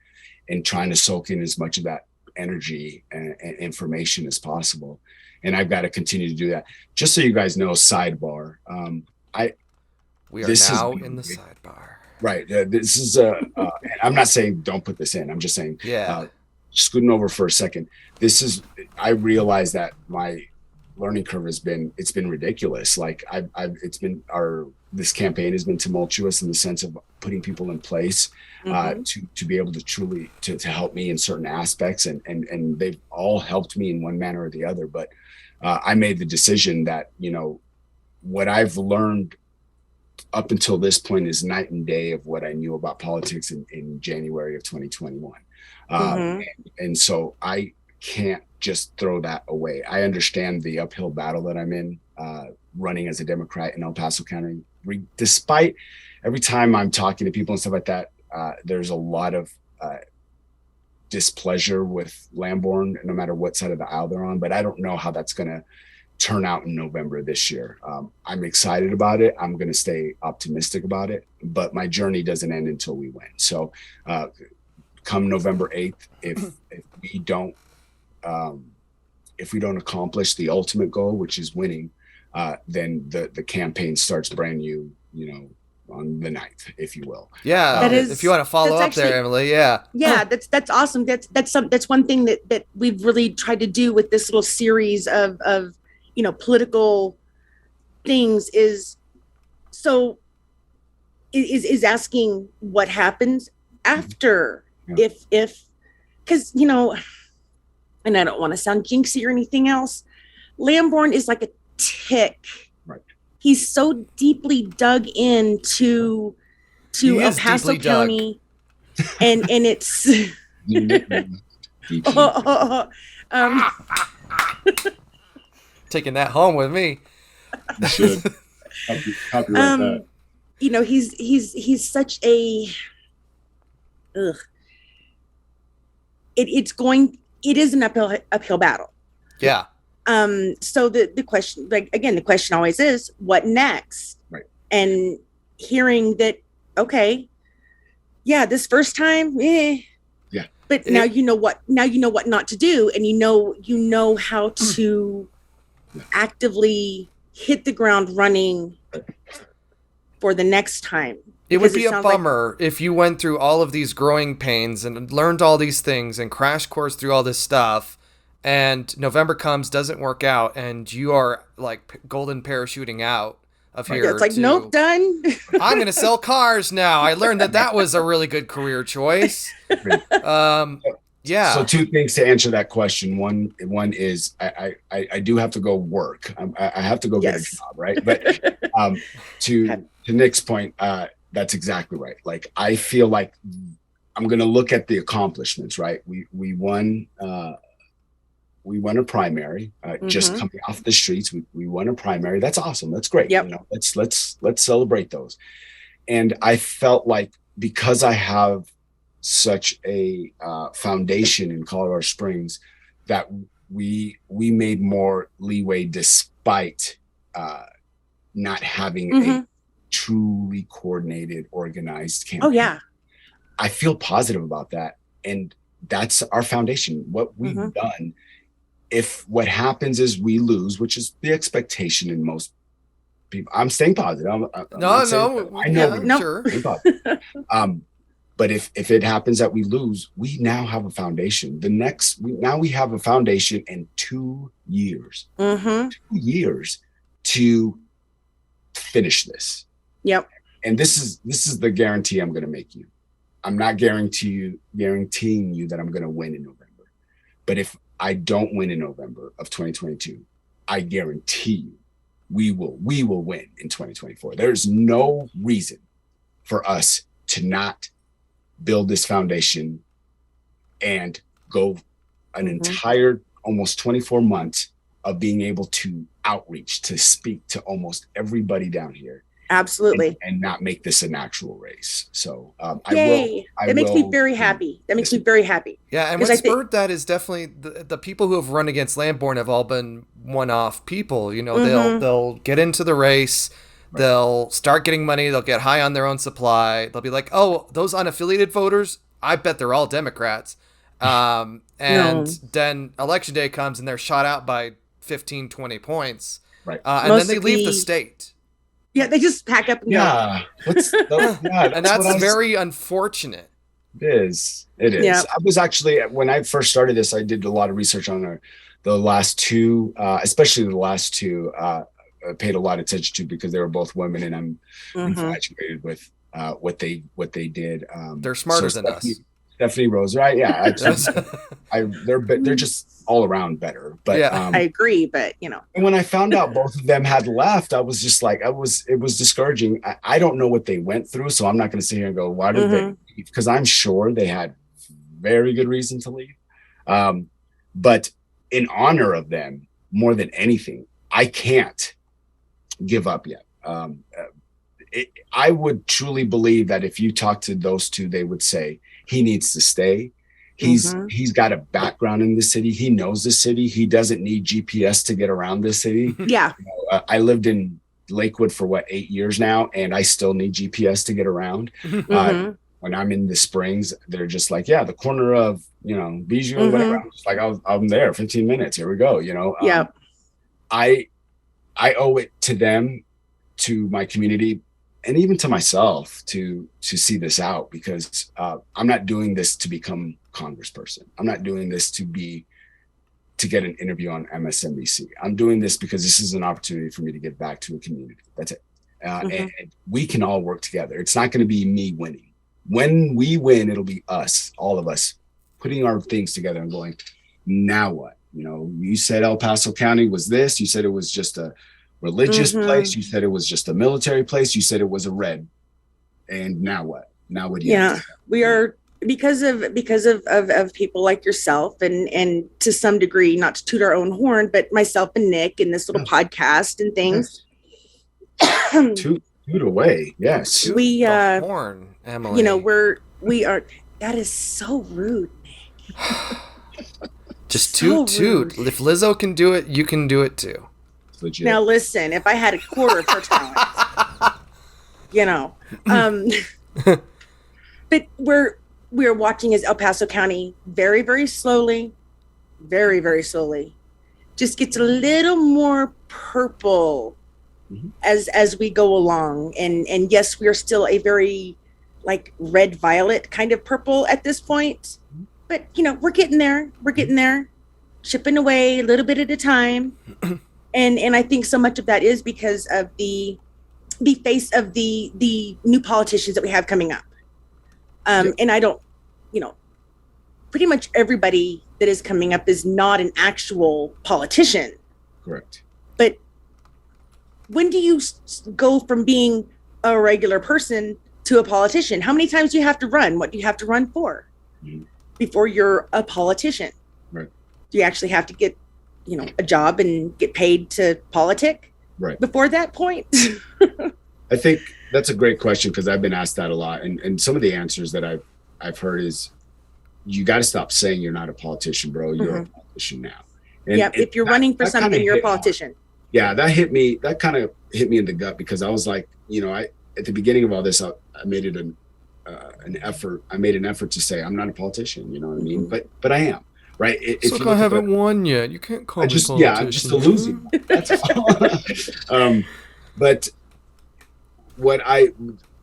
and trying to soak in as much of that energy and information as possible. And I've got to continue to do that. Just so you guys know, sidebar. We are now in the sidebar. Right. This is I'm not saying don't put this in. I'm just saying, scooting over for a second. I realize that my learning curve has been ridiculous. Like this campaign has been tumultuous in the sense of putting people in place to be able to truly to help me in certain aspects. And they've all helped me in one manner or the other. But I made the decision that, what I've learned up until this point is night and day of what I knew about politics in January of 2021. And so I can't just throw that away. I understand the uphill battle that I'm in, running as a Democrat in El Paso County. Despite every time I'm talking to people and stuff like that, there's a lot of displeasure with Lamborn, no matter what side of the aisle they're on. But I don't know how that's going to turn out in November this year. I'm excited about it. I'm going to stay optimistic about it, but my journey doesn't end until we win. So come November 8th, if we don't accomplish the ultimate goal, which is winning, then the campaign starts brand new, on the 9th, if you will. Yeah. If you want to follow up there, Emily. Yeah. Yeah. That's awesome. That's one thing that we've really tried to do with this little series of political things is asking what happens after, if because and I don't want to sound jinxy or anything else, Lamborn is like a tick. Right. He's so deeply dug into El Paso County, and it's taking that home with me. You should copyright that. He's such a it is an uphill battle. Yeah. So the question, the question always is, what next? Right. And hearing that, okay, yeah, this first time, yeah. But now you know what not to do, and you know how to actively hit the ground running for the next time. It would be a bummer if you went through all of these growing pains and learned all these things and crash course through all this stuff, and November comes, doesn't work out, and you are like golden parachuting out of here. It's like, nope, done. I'm going to sell cars now. I learned that was a really good career choice. Yeah. So two things to answer that question. One is I do have to go work. I have to go get a job, right? But to Nick's point, that's exactly right. Like I feel like I'm going to look at the accomplishments, right? We won a primary, just coming off the streets. We won a primary. That's awesome. That's great. Yep. You know, let's celebrate those. And I felt like because I have such a foundation in Colorado Springs that we made more leeway despite not having a truly coordinated, organized campaign. Oh yeah. I feel positive about that. And that's our foundation. What we've done, if what happens is we lose, which is the expectation in most people, I'm staying positive. I know, sure. But if it happens that we lose, we now have a foundation. Now we have a foundation in 2 years. 2 years to finish this. Yep. And this is the guarantee I'm going to make you. I'm not guaranteeing you that I'm going to win in November. But if I don't win in November of 2022, I guarantee you we will win in 2024. There's no reason for us to not build this foundation and go an entire almost 24 months of being able to outreach, to speak to almost everybody down here. Absolutely. And not make this a natural race. So Yay. That makes me very happy. Yeah, and what spurred that is definitely the people who have run against Lamborn have all been one-off people. You know, they'll get into the race, they'll start getting money, they'll get high on their own supply. They'll be like, oh, those unaffiliated voters, I bet they're all Democrats. And then election day comes and they're shot out by 15, 20 points. Right. And then they leave the state. Yeah, they just pack up and go. And that's very unfortunate. It is. Yeah. I was actually, when I first started this, I did a lot of research on the last two, especially the last two. I paid a lot of attention to because they were both women, and I'm infatuated with what they did. They're smarter than us. Stephanie Rose, right? Yeah, they're just all around better. But yeah, I agree. But you know, and when I found out both of them had left, I was just like, it was discouraging. I don't know what they went through, so I'm not going to sit here and go, why did they leave? Because I'm sure they had very good reason to leave. But in honor of them, more than anything, I can't give up yet. I would truly believe that if you talk to those two, they would say he needs to stay. He's got a background in the city. He knows the city. He doesn't need GPS to get around the city. Yeah. You know, I lived in Lakewood for 8 years now, and I still need GPS to get around. When I'm in the Springs, they're just like, yeah, the corner of, you know, Bijou and whatever. I'm just like, I'm there, 15 minutes. Here we go. You know, I owe it to them, to my community, and even to myself to see this out, because I'm not doing this to become congressperson. I'm not doing this to get an interview on MSNBC. I'm doing this because this is an opportunity for me to give back to a community. That's it. And we can all work together. It's not going to be me winning. When we win, it'll be us, all of us, putting our things together and going, now what? You know, you said El Paso County was this. You said it was just a religious place. You said it was just a military place. You said it was a red. And now what? Now what do you have to say? We are, because of people like yourself and to some degree, not to toot our own horn, but myself and Nick and this little podcast and things. Toot away. Yes. We horn, Emily. You know, we are that is so rude, Nick. Just toot. If Lizzo can do it, you can do it too. Legit. Now listen, if I had a quarter for talent, you know, but we're watching as El Paso County very, very slowly, just gets a little more purple as we go along. And yes, we are still a very like red violet kind of purple at this point, but you know, we're getting there, chipping away a little bit at a time. And I think so much of that is because of the face of the new politicians that we have coming up. And I don't, you know, pretty much everybody that is coming up is not an actual politician. Correct. But when do you go from being a regular person to a politician? How many times do you have to run? What do you have to run for before you're a politician? Right. Do you actually have to get, a job and get paid to politic? Right. Before that point? I think that's a great question, because I've been asked that a lot. And some of the answers that I've heard is, you got to stop saying you're not a politician, bro. You're a politician now. And, if you're running for something, you're a politician. Yeah, that kind of hit me in the gut, because I was like, at the beginning of all this, I made it an effort. I made an effort to say I'm not a politician. You know what I mean? But I am. Right. So I haven't won yet. You can't call me politician. Yeah, I'm just a loser. That's all. But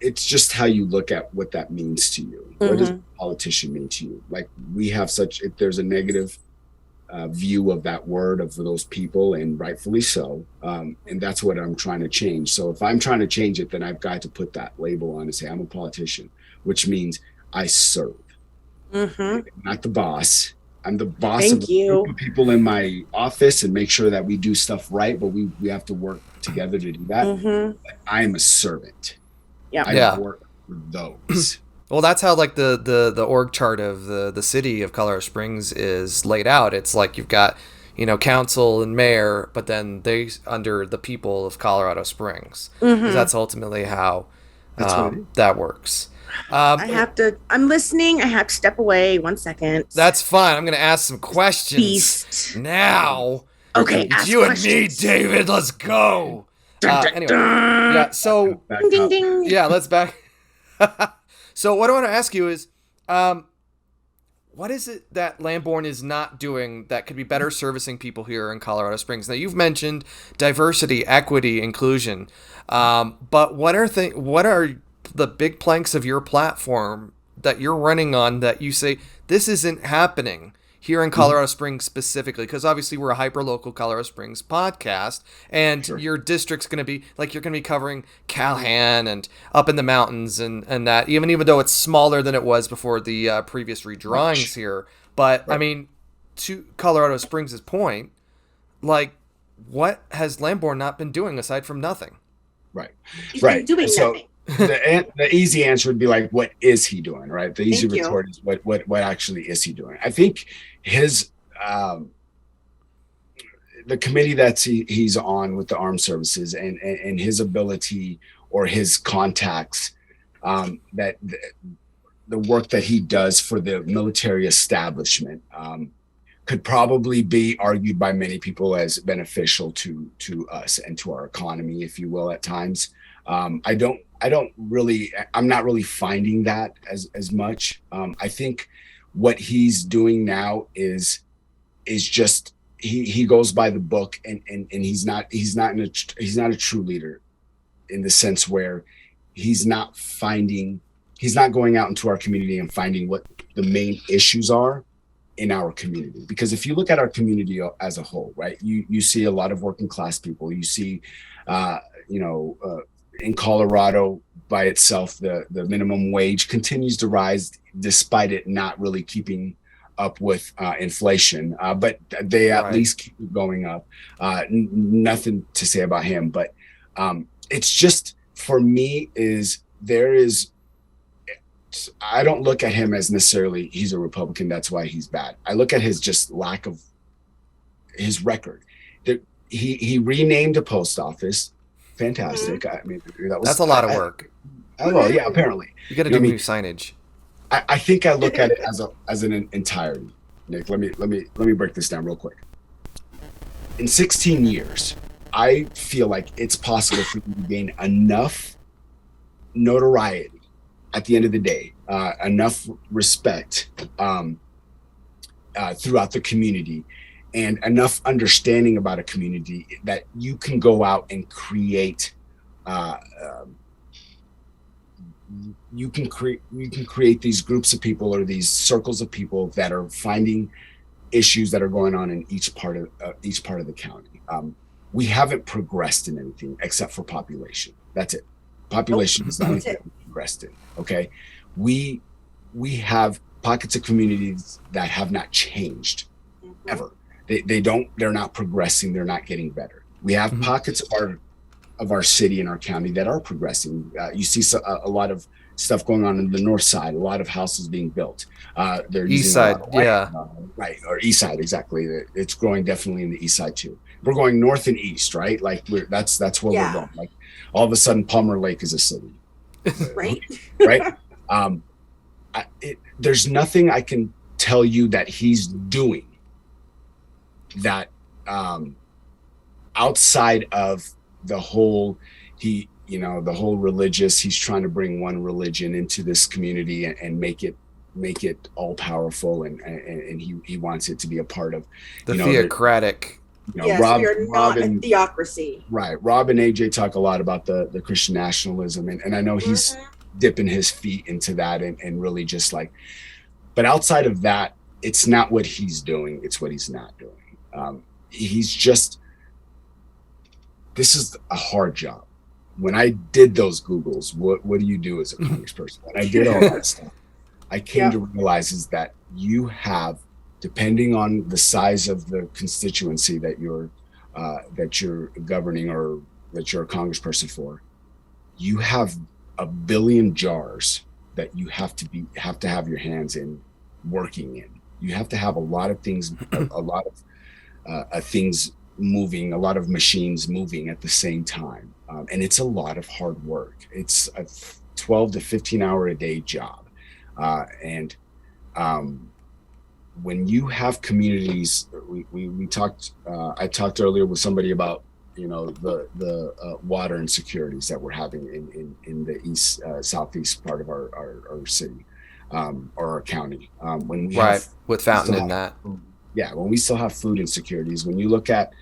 it's just how you look at what that means to you. What does a politician mean to you? Like, we have there's a negative view of that word, of those people, and rightfully so. And that's what I'm trying to change. So if I'm trying to change it, then I've got to put that label on and say I'm a politician, which means I serve. Not the boss. I'm the boss of a group of people in my office and make sure that we do stuff right, but we have to work together to do that. But I am a servant. I work for those. Well, that's how like the org chart of the city of Colorado Springs is laid out. It's like you've got, council and mayor, but then they under the people of Colorado Springs. That's ultimately how that works. I'm listening. I have to step away 1 second. That's fine. I'm going to ask some questions now. Okay, you and me, David, let's go. Anyway, yeah, so, ding, ding. Yeah, let's back. So what I want to ask you is, what is it that Lamborn is not doing that could be better servicing people here in Colorado Springs? Now, you've mentioned diversity, equity, inclusion, but what are the big planks of your platform that you're running on that you say this isn't happening here in Colorado Springs specifically? Because obviously we're a hyper-local Colorado Springs podcast, and your district's going to be like, you're going to be covering Calhan and up in the mountains and that, even though it's smaller than it was before the previous redrawings here. But I mean, to Colorado Springs' point, like, what has Lamborn not been doing aside from nothing? Right. He's been doing nothing. The easy answer would be like, what is he doing? Right. The easy retort is what actually is he doing? I think his the committee that he's on with the armed services and his ability or his contacts, that the work that he does for the military establishment could probably be argued by many people as beneficial to us and to our economy, if you will, at times. I'm not really finding that as much. I think what he's doing now is just he goes by the book, and he's not a true leader, in the sense where he's not going out into our community and finding what the main issues are in our community. Because if you look at our community as a whole, right, you see a lot of working class people. You see, in Colorado by itself, the minimum wage continues to rise despite it not really keeping up with inflation. But they at least keep going up. Nothing to say about him, but it's just, for me, I don't look at him as necessarily he's a Republican, that's why he's bad. I look at his just lack of his record. He renamed a post office. Fantastic. I mean, that's a lot of work. Well, yeah, apparently. You got to do new signage. I think I look at it as an entirety. Nick, let me break this down real quick. In 16 years, I feel like it's possible for you to gain enough notoriety at the end of the day, enough respect throughout the community, and enough understanding about a community that you can go out and create. You can create these groups of people or these circles of people that are finding issues that are going on in each part of the county. We haven't progressed in anything except for population. That's it. Population is not progressed in. Okay, we have pockets of communities that have not changed ever. They're not progressing. They're not getting better. We have pockets of our city and our county that are progressing. You see a lot of stuff going on in the north side, a lot of houses being built. They're East side, yeah. Right, or east side, exactly. It's growing definitely in the east side too. We're going north and east, right? Like that's where we're going. Like all of a sudden Palmer Lake is a city. Right. Right. There's nothing I can tell you that he's doing that outside of the whole the whole religious, he's trying to bring one religion into this community and make it all powerful, and he wants it to be a part of the theocratic. Yes, we are not a theocracy. Right. Rob and AJ talk a lot about the Christian nationalism, and I know he's dipping his feet into that and really just like, but outside of that, it's not what he's doing, it's what he's not doing. He's just, this is a hard job. When I did those Googles, what do you do as a congressperson? When I did all that stuff, I came to realize is that you have, depending on the size of the constituency that you're governing or that you're a congressperson for, you have a billion jars that you have to have your hands in, working in. You have to have a lot of things, a lot of things moving, a lot of machines moving at the same time, and it's a lot of hard work. It's a 12 to 15 hour a day job, and when you have communities, we talked. I talked earlier with somebody about the water insecurities that we're having in the east southeast part of our city, or our county. When we have with Fountain and that, when we still have food insecurities. When you look at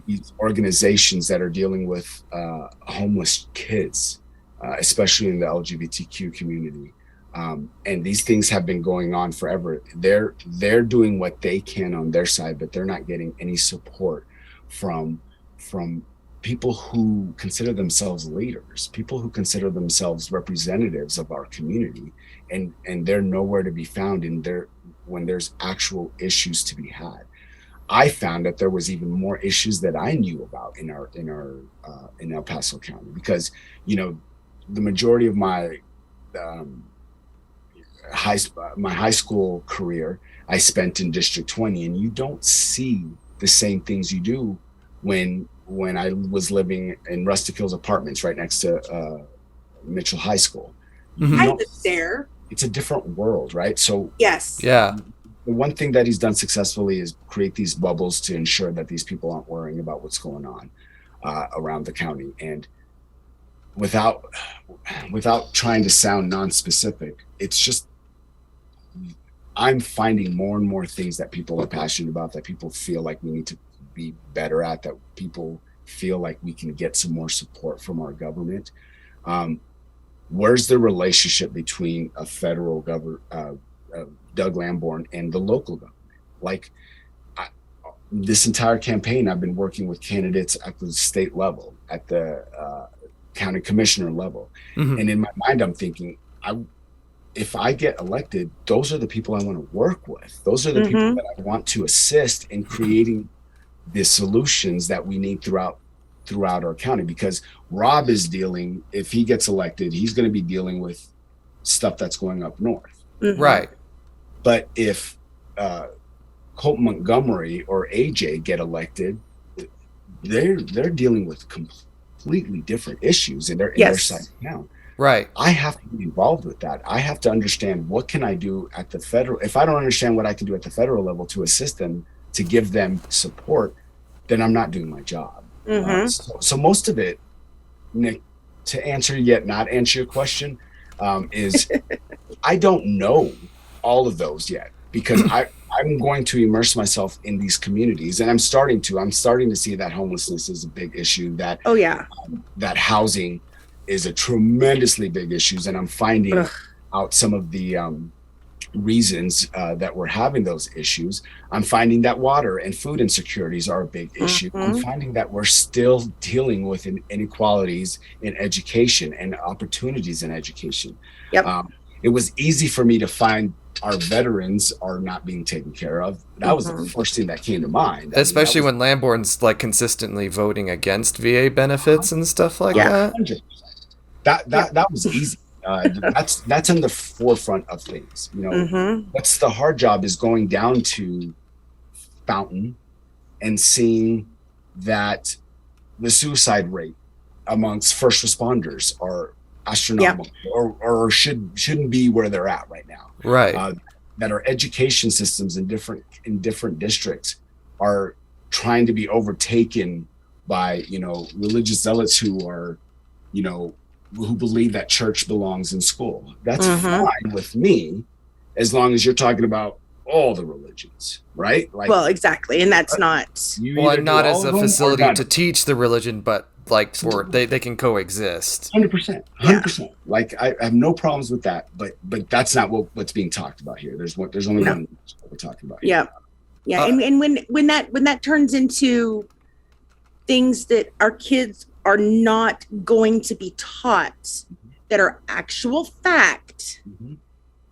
these organizations that are dealing with homeless kids, especially in the LGBTQ community. And these things have been going on forever. They're doing what they can on their side, but they're not getting any support from people who consider themselves leaders, people who consider themselves representatives of our community, and they're nowhere to be found when there's actual issues to be had. I found that there was even more issues that I knew about in El Paso County, because the majority of my high school career I spent in District 20, and you don't see the same things you do when I was living in Rustic Hills Apartments right next to Mitchell High School. I lived there. It's a different world, right? So yes, yeah. The one thing that he's done successfully is create these bubbles to ensure that these people aren't worrying about what's going on around the county. And without trying to sound non-specific, it's just, I'm finding more and more things that people are passionate about, that people feel like we need to be better at, that people feel like we can get some more support from our government. Where's the relationship between a federal Doug Lamborn and the local government? Like, this entire campaign, I've been working with candidates at the state level, at the county commissioner level. And in my mind, I'm thinking, if I get elected, those are the people I want to work with. Those are the people that I want to assist in creating the solutions that we need throughout our county. Because Rob is dealing, if he gets elected, he's going to be dealing with stuff that's going up north. Right. But if Colt Montgomery or AJ get elected, they're dealing with completely different issues in their side of town. Right. I have to be involved with that. I have to understand, what can I do at the federal. If I don't understand what I can do at the federal level to assist them, to give them support, then I'm not doing my job. So most of it, Nick, to answer yet not answer your question, is I don't know all of those yet, because I'm going to immerse myself in these communities, and I'm starting to see that homelessness is a big issue, that that housing is a tremendously big issue, and I'm finding out some of the reasons that we're having those issues. I'm finding that water and food insecurities are a big issue. I'm finding that we're still dealing with inequalities in education and opportunities in education. it was easy for me to find our veterans are not being taken care of. That was the first thing that came to mind. Especially when Lamborn's like consistently voting against VA benefits and stuff like that. 100%. That was easy. That's in the forefront of things. You know, what's the hard job is going down to Fountain and seeing that the suicide rate amongst first responders are astronomical, or shouldn't be where they're at right now. Right. That our education systems in different districts are trying to be overtaken by, you know, religious zealots who are, you know, who believe that church belongs in school. That's fine with me, as long as you're talking about all the religions, right? Like, well, exactly, and that's not. Not as a facility to teach the religion, but like for they can coexist. 100%. Like I have no problems with that, but that's not what's being talked about here. There's only one we're talking about here. Yeah. And when that turns into things that our kids are not going to be taught that are actual fact,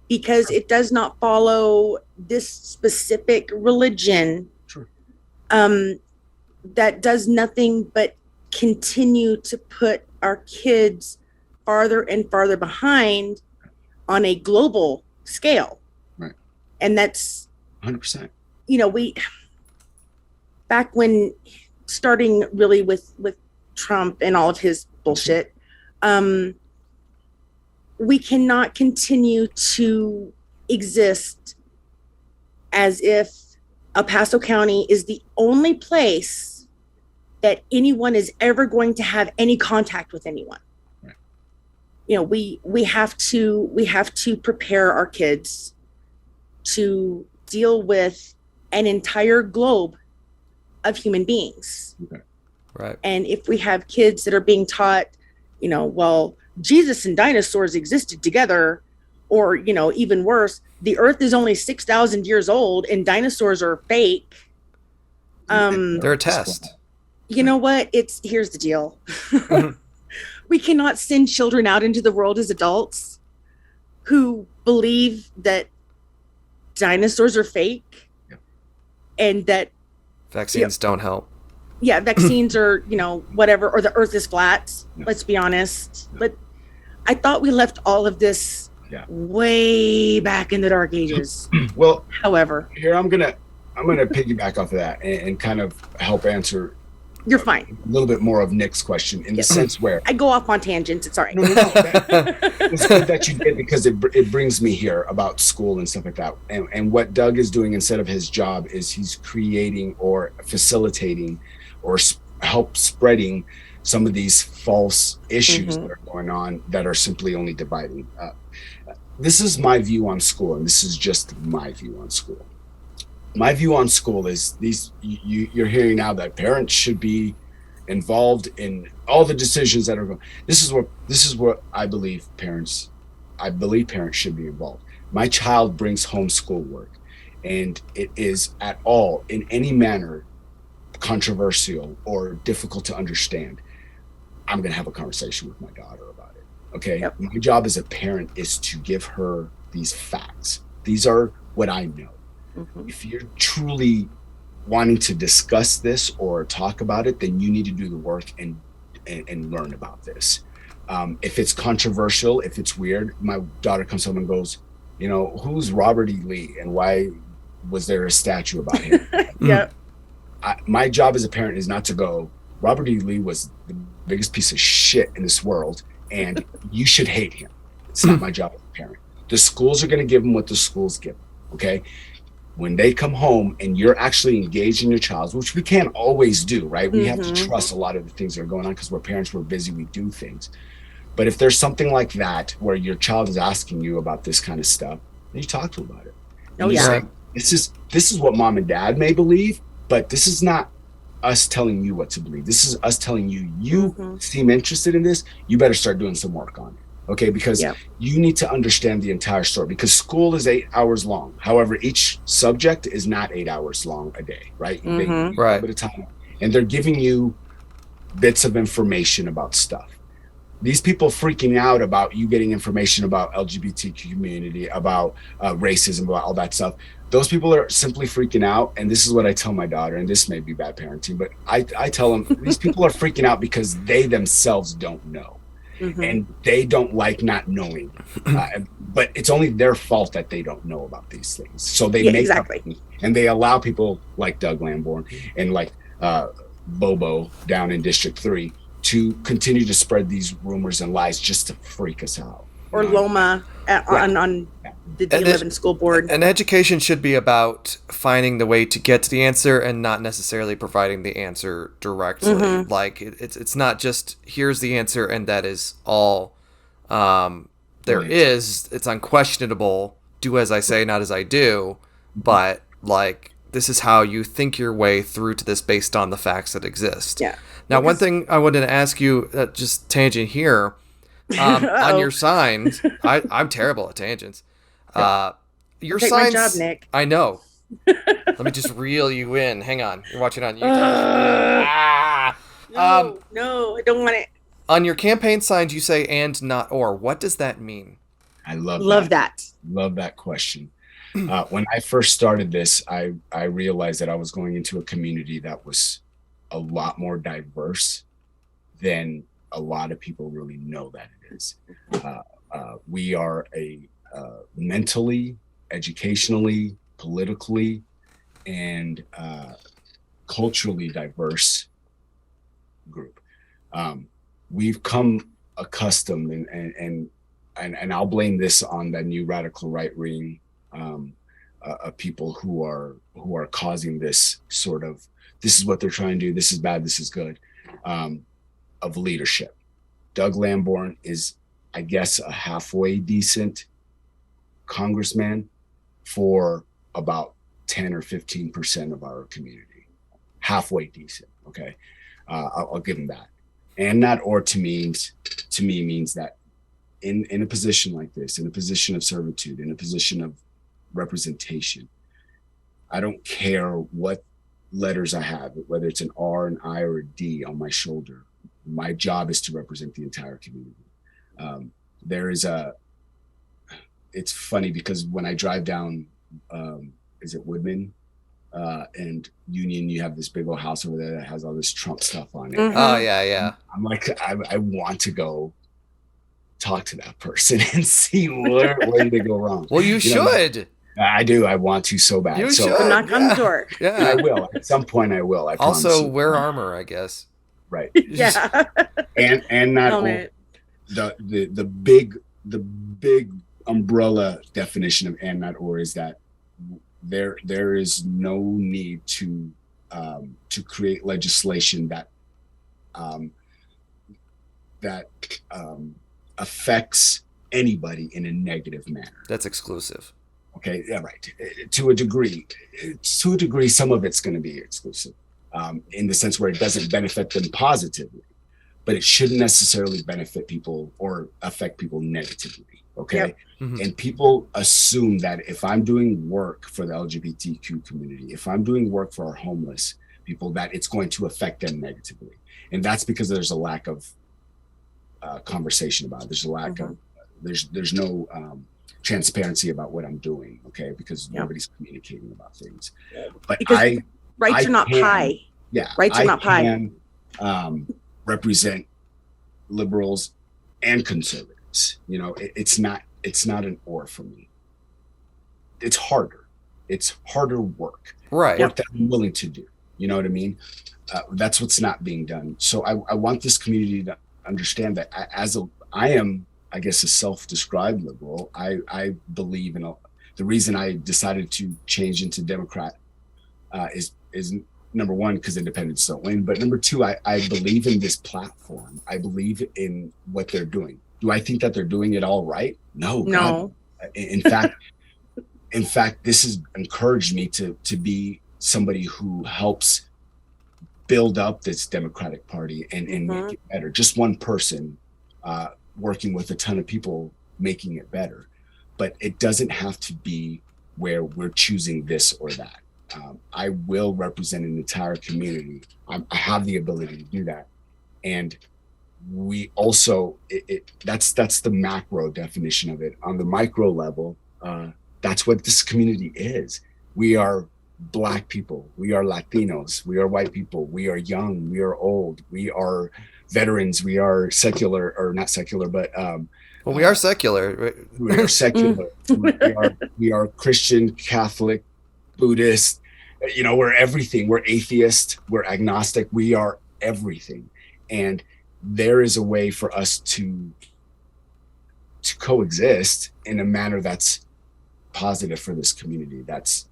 because it does not follow this specific religion, that does nothing but continue to put our kids farther and farther behind on a global scale. Right. And that's 100%. You know, back when starting really with Trump and all of his bullshit, we cannot continue to exist as if El Paso County is the only place that anyone is ever going to have any contact with anyone. Right. You know, we have to prepare our kids to deal with an entire globe of human beings. Okay. Right. And if we have kids that are being taught, you know, well, Jesus and dinosaurs existed together, or, you know, even worse, the earth is only 6,000 years old and dinosaurs are fake. They're a test. You know what? Here's the deal. We cannot send children out into the world as adults who believe that dinosaurs are fake and that vaccines don't help. Yeah, vaccines are, you know, whatever, or the earth is flat. Let's be honest. But I thought we left all of this way back in the dark ages. Well, however, here I'm gonna piggyback off of that and kind of help answer. You're fine. A little bit more of Nick's question in the sense where I go off on tangents. It's all right. No. It's good that you did, because it brings me here about school and stuff like that. And what Doug is doing instead of his job is he's creating or facilitating or help spreading some of these false issues that are going on that are simply only dividing. This is my view on school, and this is just my view on school. My view on school is you're hearing now that parents should be involved in all the decisions that are going. This is what I believe parents should be involved. My child brings home schoolwork, and it is at all in any manner controversial or difficult to understand, I'm going to have a conversation with my daughter about it. Okay. Yep. My job as a parent is to give her these facts. These are what I know. If you're truly wanting to discuss this or talk about it, then you need to do the work and learn about this. If it's controversial, if it's weird, my daughter comes home and goes, you know, who's Robert E. Lee and why was there a statue about him? Yeah. My job as a parent is not to go, Robert E. Lee was the biggest piece of shit in this world and you should hate him. It's not my job as a parent. The schools are going to give them what the schools give them. Okay. When they come home and you're actually engaged in your child's, which we can't always do, right? We have to trust a lot of the things that are going on because we're parents, we're busy, we do things. But if there's something like that where your child is asking you about this kind of stuff, then you talk to them about it. And say, this is what mom and dad may believe, but this is not us telling you what to believe. This is us telling you, you seem interested in this, you better start doing some work on it. Okay, because you need to understand the entire story, because school is 8 hours long. However, each subject is not 8 hours long a day, right? They need a bit of time, and they're giving you bits of information about stuff. These people freaking out about you getting information about LGBTQ community, about racism, about all that stuff. Those people are simply freaking out. And this is what I tell my daughter, and this may be bad parenting, but I tell them these people are freaking out because they themselves don't know. And they don't like not knowing. But it's only their fault that they don't know about these things. So they make up, and they allow people like Doug Lamborn and like Bobo down in District 3 to continue to spread these rumors and lies just to freak us out. Or Loma on the 11 school board. And education should be about finding the way to get to the answer and not necessarily providing the answer directly. Like it's not just here's the answer and that is all there is. It's unquestionable. Do as I say, not as I do. But like this is how you think your way through to this based on the facts that exist. Yeah. Now, one thing I wanted to ask you, just tangent here, on your signs, I'm terrible at tangents. Your Take signs, my job, Nick. I know. Let me just reel you in. Hang on, you're watching on YouTube. No, I don't want it. On your campaign signs, you say "and not or." What does that mean? I love that. Love that question. When I first started this, I realized that I was going into a community that was a lot more diverse than a lot of people really know that it is. We are a mentally, educationally, politically, and culturally diverse group. We've come accustomed, and I'll blame this on the new radical right wing people who are causing this sort of, this is what they're trying to do, this is bad, this is good, of leadership. Doug Lamborn is, I guess, a halfway decent congressman for about 10 or 15% of our community. Halfway decent, okay? I'll give him that. And not or to me means that in a position like this, in a position of servitude, in a position of representation, I don't care what letters I have, whether it's an R, an I, or a D on my shoulder. My job is to represent the entire community. It's funny because when I drive down, is it Woodman and Union, you have this big old house over there that has all this Trump stuff on it. Oh yeah. I'm like, I want to go talk to that person and see where did they go wrong. Well, you should. I do. I want to so bad. You should. Knock on the door. Yeah. And I will. At some point I will. I promise also you. wear armor, I guess. Right. Yeah. and not the big umbrella definition of and not or is that there is no need to create legislation that affects anybody in a negative manner. That's exclusive. Okay, yeah, right. To a degree, some of it's going to be exclusive, in the sense where it doesn't benefit them positively, but it shouldn't necessarily benefit people or affect people negatively. Okay, Yep. And people assume that if I'm doing work for the LGBTQ community, if I'm doing work for our homeless people, that it's going to affect them negatively, and that's because there's a lack of conversation about it. There's a lack of there's no transparency about what I'm doing, okay, because nobody's communicating about things. But because rights are not pie. Yeah, rights are not pie. I can represent liberals and conservatives. You know, it's not an or for me. It's harder. It's harder work. Right. Work that I'm willing to do. You know what I mean? That's what's not being done. So I want this community to understand that I am, I guess, a self-described liberal. I believe in the reason I decided to change into Democrat is number one, because independents don't win, but number two, I believe in this platform. I believe in what they're doing. Do I think that they're doing it all right? No. God. In fact, this has encouraged me to be somebody who helps build up this Democratic Party and make it better. Just one person working with a ton of people making it better. But it doesn't have to be where we're choosing this or that. I will represent an entire community. I have the ability to do that. And we also that's the macro definition of it. On the micro level, that's what this community is. We are Black people, we are Latinos, we are white people, we are young, we are old, we are veterans, we are secular, or not secular, but well, we are secular. We are secular. we are Christian, Catholic, Buddhist. You know, we're everything. We're atheist. We're agnostic. We are everything. And there is a way for us to coexist in a manner that's positive for this community. That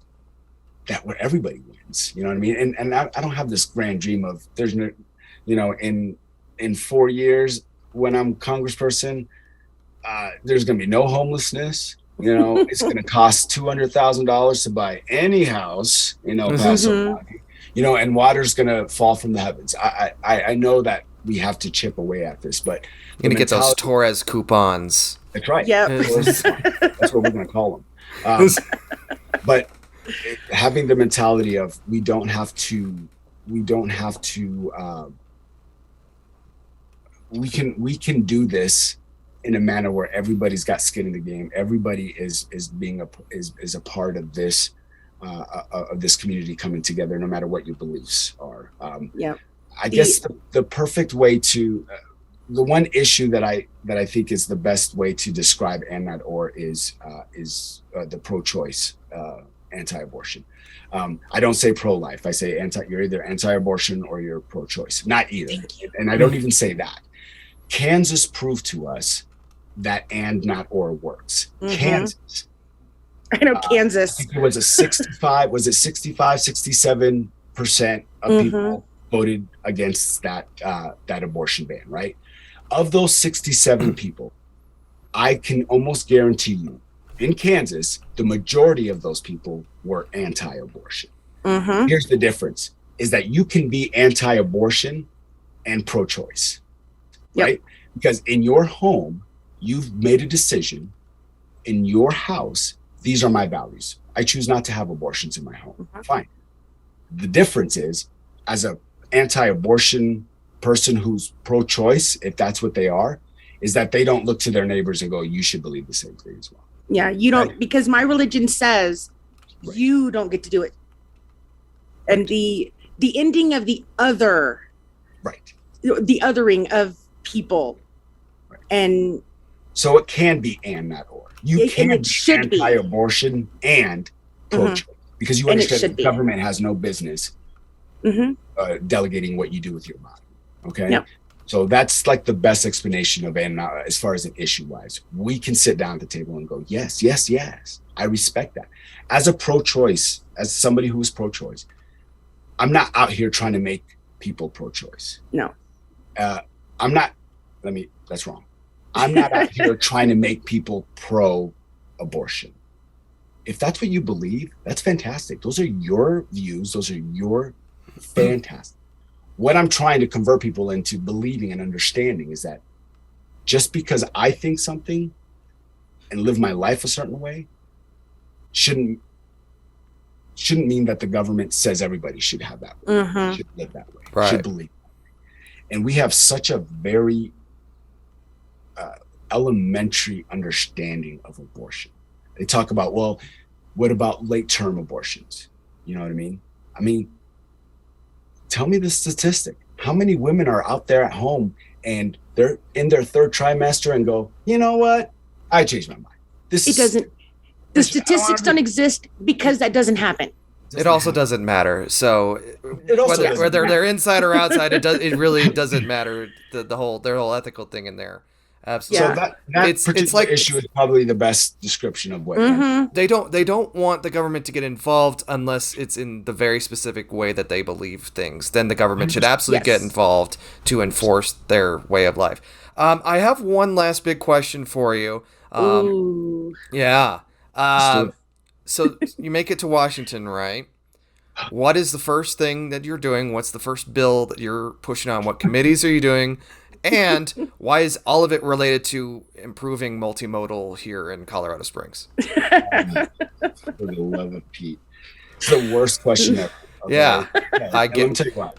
where everybody wins. You know what I mean? And I don't have this grand dream of there's no, you know, in 4 years when I'm congressperson, there's going to be no homelessness. You know, it's going to cost $200,000 to buy any house in El Paso County. You know, and water's going to fall from the heavens. I know that we have to chip away at this, but you're going to get those Torres coupons. That's right. Yeah, that's what we're going to call them. But having the mentality of we don't have to. We can do this in a manner where everybody's got skin in the game. Everybody is a part of this community coming together, no matter what your beliefs are. I guess the perfect way to the one issue that I think is the best way to describe and not or is the pro-choice anti-abortion. I don't say pro-life. I say you're either anti-abortion or you're pro-choice. Not either. And I don't even say that. Kansas proved to us that and not or works. Kansas. I know Kansas. I think it was 67% of people voted against that abortion ban, right? Of those 67 people, I can almost guarantee you, in Kansas, the majority of those people were anti-abortion. Here's the difference, is that you can be anti-abortion and pro-choice, right? Because in your home, you've made a decision. In your house, these are my values. I choose not to have abortions in my home. Fine. The difference is, as a anti-abortion person who's pro-choice, if that's what they are, is that they don't look to their neighbors and go, you should believe the same thing as well. Yeah, you don't, right? Because my religion says you don't get to do it. And the ending of the other, right? The othering of people, right. And so it can be and not or. You can be anti-abortion and pro-choice because you understand that the government has no business delegating what you do with your body. Okay. Yep. So that's like the best explanation of and not, as far as an issue wise. We can sit down at the table and go, yes, yes, yes. I respect that. As a pro-choice, as somebody who is pro-choice, I'm not out here trying to make people pro-choice. No. That's wrong. I'm not out here trying to make people pro-abortion. If that's what you believe, that's fantastic. Those are your views. Those are your fantastic. What I'm trying to convert people into believing and understanding is that just because I think something and live my life a certain way shouldn't mean that the government says everybody should have that way, should live that way, should believe that way. And we have such a very elementary understanding of abortion. They talk about, well, what about late-term abortions? You know what I mean? I mean, tell me the statistic. How many women are out there at home and they're in their third trimester and go, you know what? I changed my mind. The statistics don't exist because that doesn't happen. It also doesn't matter. So whether they're inside or outside, it really doesn't matter. Their whole ethical thing in there. Absolutely. So that particular issue is probably the best description of what they don't want the government to get involved unless it's in the very specific way that they believe things. Then the government should absolutely get involved to enforce their way of life. I have one last big question for you. Yeah. So you make it to Washington, right? What is the first thing that you're doing? What's the first bill that you're pushing on? What committees are you doing? And why is all of it related to improving multimodal here in Colorado Springs? For the love of Pete. It's the worst question ever. Okay? Yeah. I get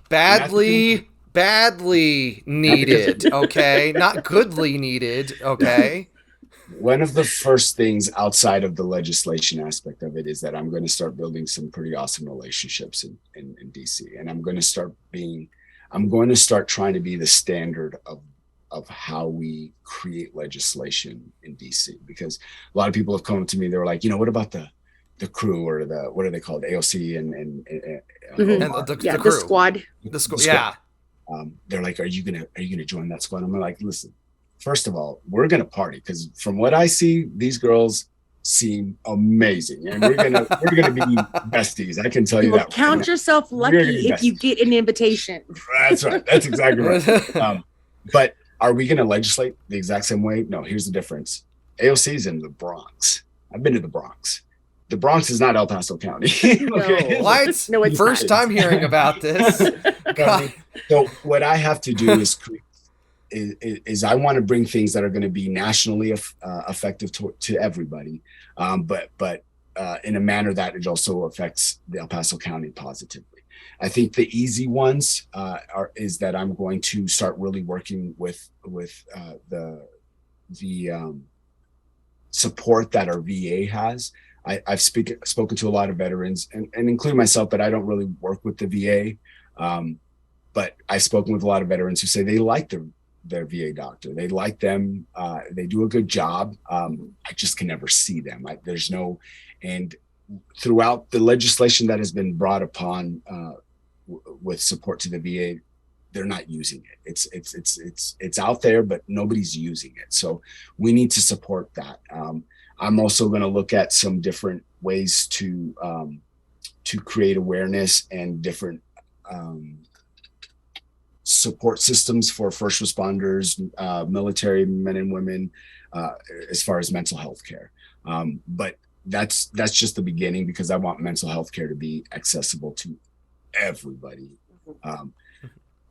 badly badly needed, okay? Not goodly needed, okay? One of the first things outside of the legislation aspect of it is that I'm going to start building some pretty awesome relationships in DC. And I'm going to start trying to be the standard of how we create legislation in DC, because a lot of people have come to me. They were like, what about the crew, or what are they called? AOC and the crew. The squad. The squad. Yeah. They're like, are you gonna join that squad? I'm like, listen, first of all, we're gonna party, because from what I see, these girls seem amazing, and we're gonna be besties. I can tell you that. Count yourself lucky if you get an invitation. That's right. That's exactly right. But are we gonna legislate the exact same way? No. Here's the difference. AOC's in the Bronx. I've been to the Bronx. The Bronx is not El Paso County. Okay. What? No, it's first time hearing about this. So what I have to do is I want to bring things that are going to be nationally effective to everybody, but in a manner that it also affects the El Paso County positively. I think the easy ones is that I'm going to start really working with the support that our VA has. I've spoken to a lot of veterans, and including myself, but I don't really work with the VA. But I've spoken with a lot of veterans who say they like their VA doctor. They like them. They do a good job. I just can never see them. And throughout the legislation that has been brought upon with support to the VA, they're not using it. It's out there, but nobody's using it. So we need to support that. I'm also going to look at some different ways to create awareness and different support systems for first responders, military men and women, as far as mental health care. But that's just the beginning, because I want mental health care to be accessible to everybody.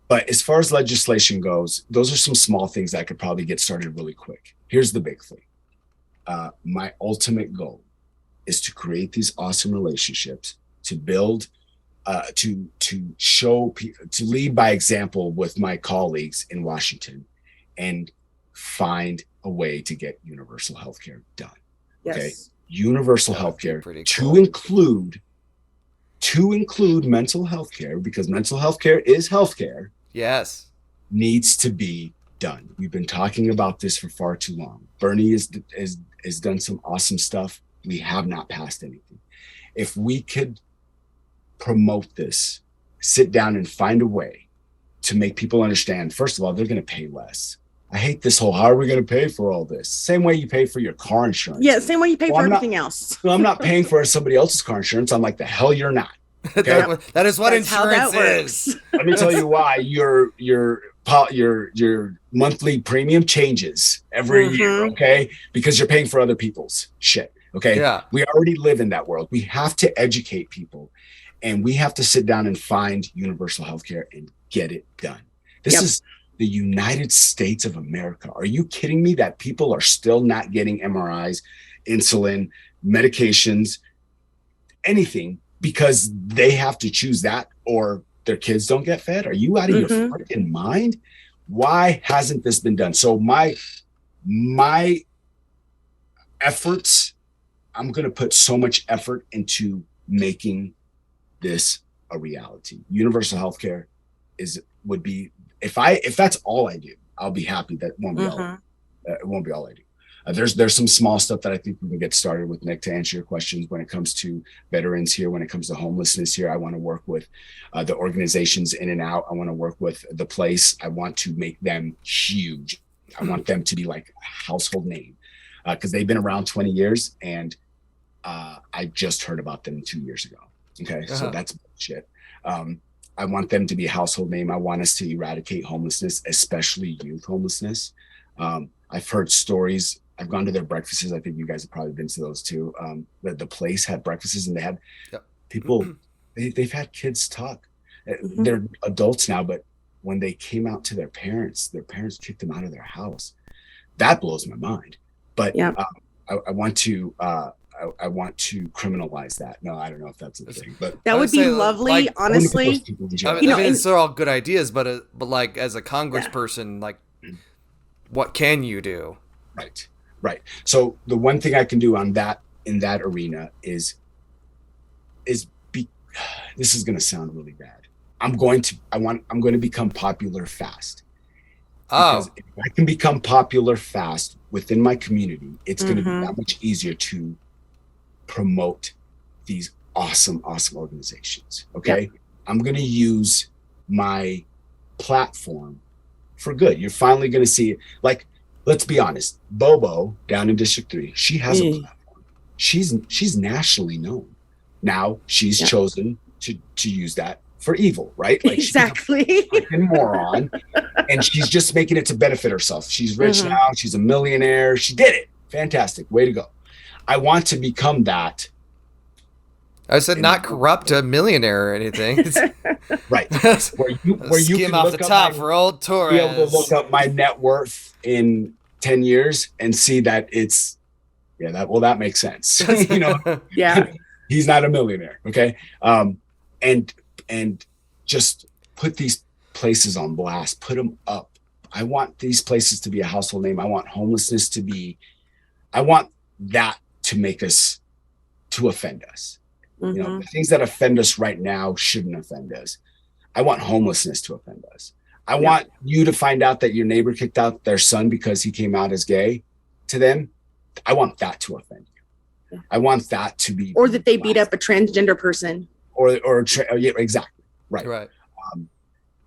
But as far as legislation goes, those are some small things that I could probably get started really quick. Here's the big thing. My ultimate goal is to create these awesome relationships, to build, to show, to lead by example with my colleagues in Washington, and find a way to get universal healthcare done. Yes. Okay, universal healthcare cool. to include mental health care, because mental health care is healthcare. Yes, needs to be done. We've been talking about this for far too long. Bernie has done some awesome stuff. We have not passed anything. If we could promote this, sit down and find a way to make people understand, first of all, they're going to pay less. I hate this whole, how are we going to pay for all this? Same way you pay for your car insurance. Yeah, same way you pay for everything else. I'm not paying for somebody else's car insurance. I'm like, the hell you're not. Okay? that is what insurance is. Let me tell you why. Your monthly premium changes every year, okay? Because you're paying for other people's shit, okay? Yeah. We already live in that world. We have to educate people, and we have to sit down and find universal healthcare and get it done. This is the United States of America. Are you kidding me that people are still not getting MRIs, insulin, medications, anything, because they have to choose that or their kids don't get fed? Are you out of your freaking mind? Why hasn't this been done? So my efforts, I'm going to put so much effort into making this a reality. Universal healthcare would be, if that's all I do, I'll be happy. That won't be all. It won't be all I do. There's some small stuff that I think we can get started with, Nick, to answer your questions when it comes to veterans here, when it comes to homelessness here. I want to work with the organizations in and out. I want to work with the place. I want to make them huge. I want them to be like a household name, because they've been around 20 years and I just heard about them 2 years ago. Okay, so that's bullshit. I want them to be a household name. I want us to eradicate homelessness, especially youth homelessness. I've heard stories. I've gone to their breakfasts. I think you guys have probably been to those too. The place had breakfasts, and they had people, they've had kids talk. They're adults now, but when they came out to their parents kicked them out of their house. That blows my mind. But I want to I want to criminalize that. No, I don't know if that's a thing, but that would be lovely, like, honestly. I mean, these are all good ideas, but like as a congressperson, like what can you do? Right. So the one thing I can do on that in that arena is this is going to sound really bad. I'm going to become popular fast. Because if I can become popular fast within my community, it's going to be that much easier to promote these awesome organizations. Okay. Yep. I'm going to use my platform for good. You're finally going to see it. Like, let's be honest, Bobo down in District 3, she has a platform. She's nationally known. Now she's chosen to use that for evil, right? Like exactly. She's a fucking moron, and she's just making it to benefit herself. She's rich now. She's a millionaire. She did it. Fantastic. Way to go. I want to become that. I said not corrupt, a millionaire or anything. Right. Where you skim off the top for old Torres. Be able to look up my net worth in 10 years and see that it's that makes sense. You know. Yeah. He's not a millionaire. Okay. And just put these places on blast, put them up. I want these places to be a household name. I want homelessness I want that to make us, to offend us. You know, the things that offend us right now shouldn't offend us. I want homelessness to offend us. I want you to find out that your neighbor kicked out their son because he came out as gay to them. I want that to offend you. I want that to be. Or that they beat up a transgender person. Yeah, exactly. Right.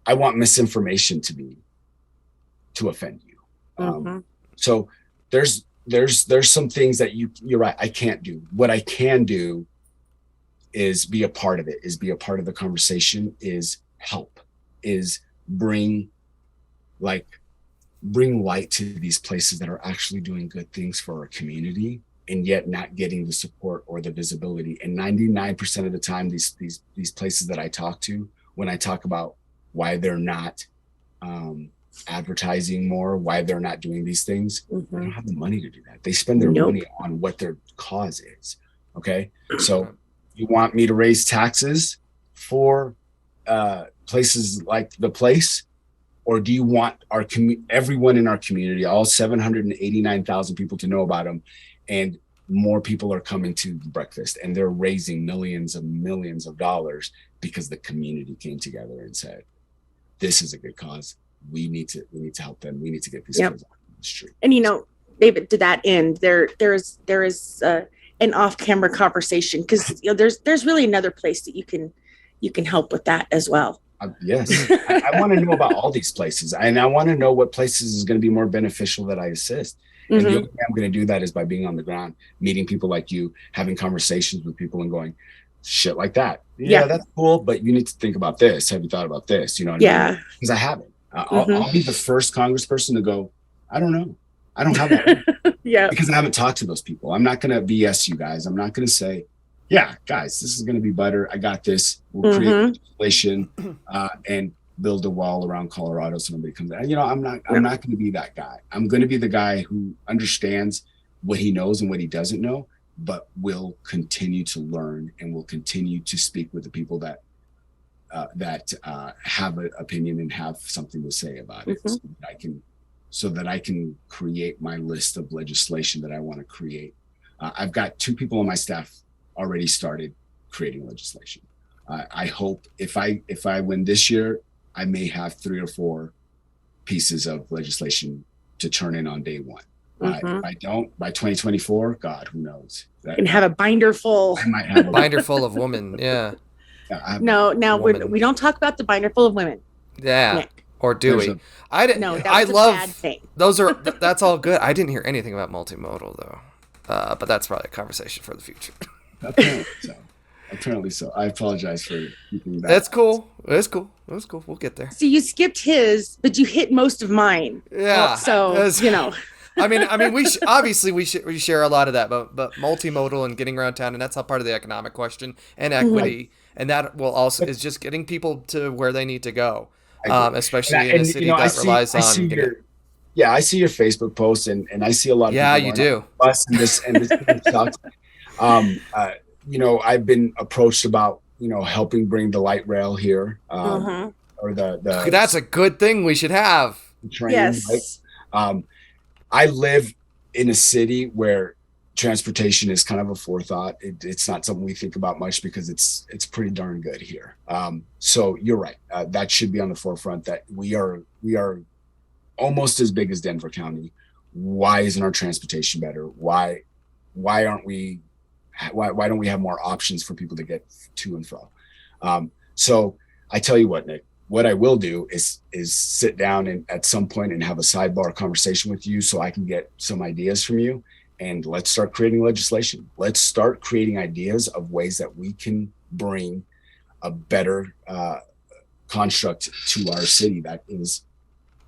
I want misinformation to offend you. So there's some things that you're right. I can't do. What I can do is be a part of it, is be a part of the conversation, is help, is bring light to these places that are actually doing good things for our community, and yet not getting the support or the visibility. And 99% of the time, these places that I talk to, when I talk about why they're not advertising more, why they're not doing these things, they don't have the money to do that. They spend their money on what their cause is. Okay. So you want me to raise taxes for places like The Place? Or do you want everyone in our community, all 789,000 people, to know about them? And more people are coming to breakfast, and they're raising millions of dollars because the community came together and said, this is a good cause. We need to help them. We need to get these kids off the street. And, you know, David, to that end, there is an off-camera conversation, because there's really another place that you can help with that as well. Yes. I want to know about all these places, and I want to know what places is going to be more beneficial that I assist. And the only way I'm going to do that is by being on the ground, meeting people like you, having conversations with people, and going, shit like that. Yeah, that's cool, but you need to think about this. Have you thought about this? You know what I mean? Because I haven't. I'll be the first congressperson to go, I don't know. I don't have that. Because I haven't talked to those people. I'm not going to BS you guys. I'm not going to say, yeah, guys, this is going to be butter. I got this. We'll create legislation and build a wall around Colorado so nobody comes out. You know, I'm not going to be that guy. I'm going to be the guy who understands what he knows and what he doesn't know, but will continue to learn and will continue to speak with the people that have an opinion and have something to say about it, so that I can create my list of legislation that I want to create. I've got 2 people on my staff already started creating legislation. I hope if I win this year, I may have 3 or 4 pieces of legislation to turn in on day one. If I don't, by 2024, God, who knows? You can have a binder full. I might have a binder full of women. Yeah. We don't talk about the binder full of women. Yeah. Nick. Or do we? I love those are that's all good. I didn't hear anything about multimodal though. But that's probably a conversation for the future. Apparently so. I apologize for keeping that. That's cool. That's cool. We'll get there. So you skipped his, but you hit most of mine. Yeah. You know. I mean, we share a lot of that, but multimodal and getting around town, and that's all part of the economic question and equity, and that will also is just getting people to where they need to go, especially in a city that relies on. I see your Facebook posts, and I see a lot of people. Yeah, you do. Us and this sucks. You know, I've been approached about, you know, helping bring the light rail here, or the That's a good thing we should have. train. Yes. Right? I live in a city where transportation is kind of a forethought. It's not something we think about much because it's pretty darn good here. So you're right. That should be on the forefront. That we are almost as big as Denver County. Why isn't our transportation better? Why aren't we? Why don't we have more options for people to get to and fro? So I tell you what, Nick, what I will do is sit down and at some point and have a sidebar conversation with you so I can get some ideas from you, and let's start creating legislation. Let's start creating ideas of ways that we can bring a better construct to our city that is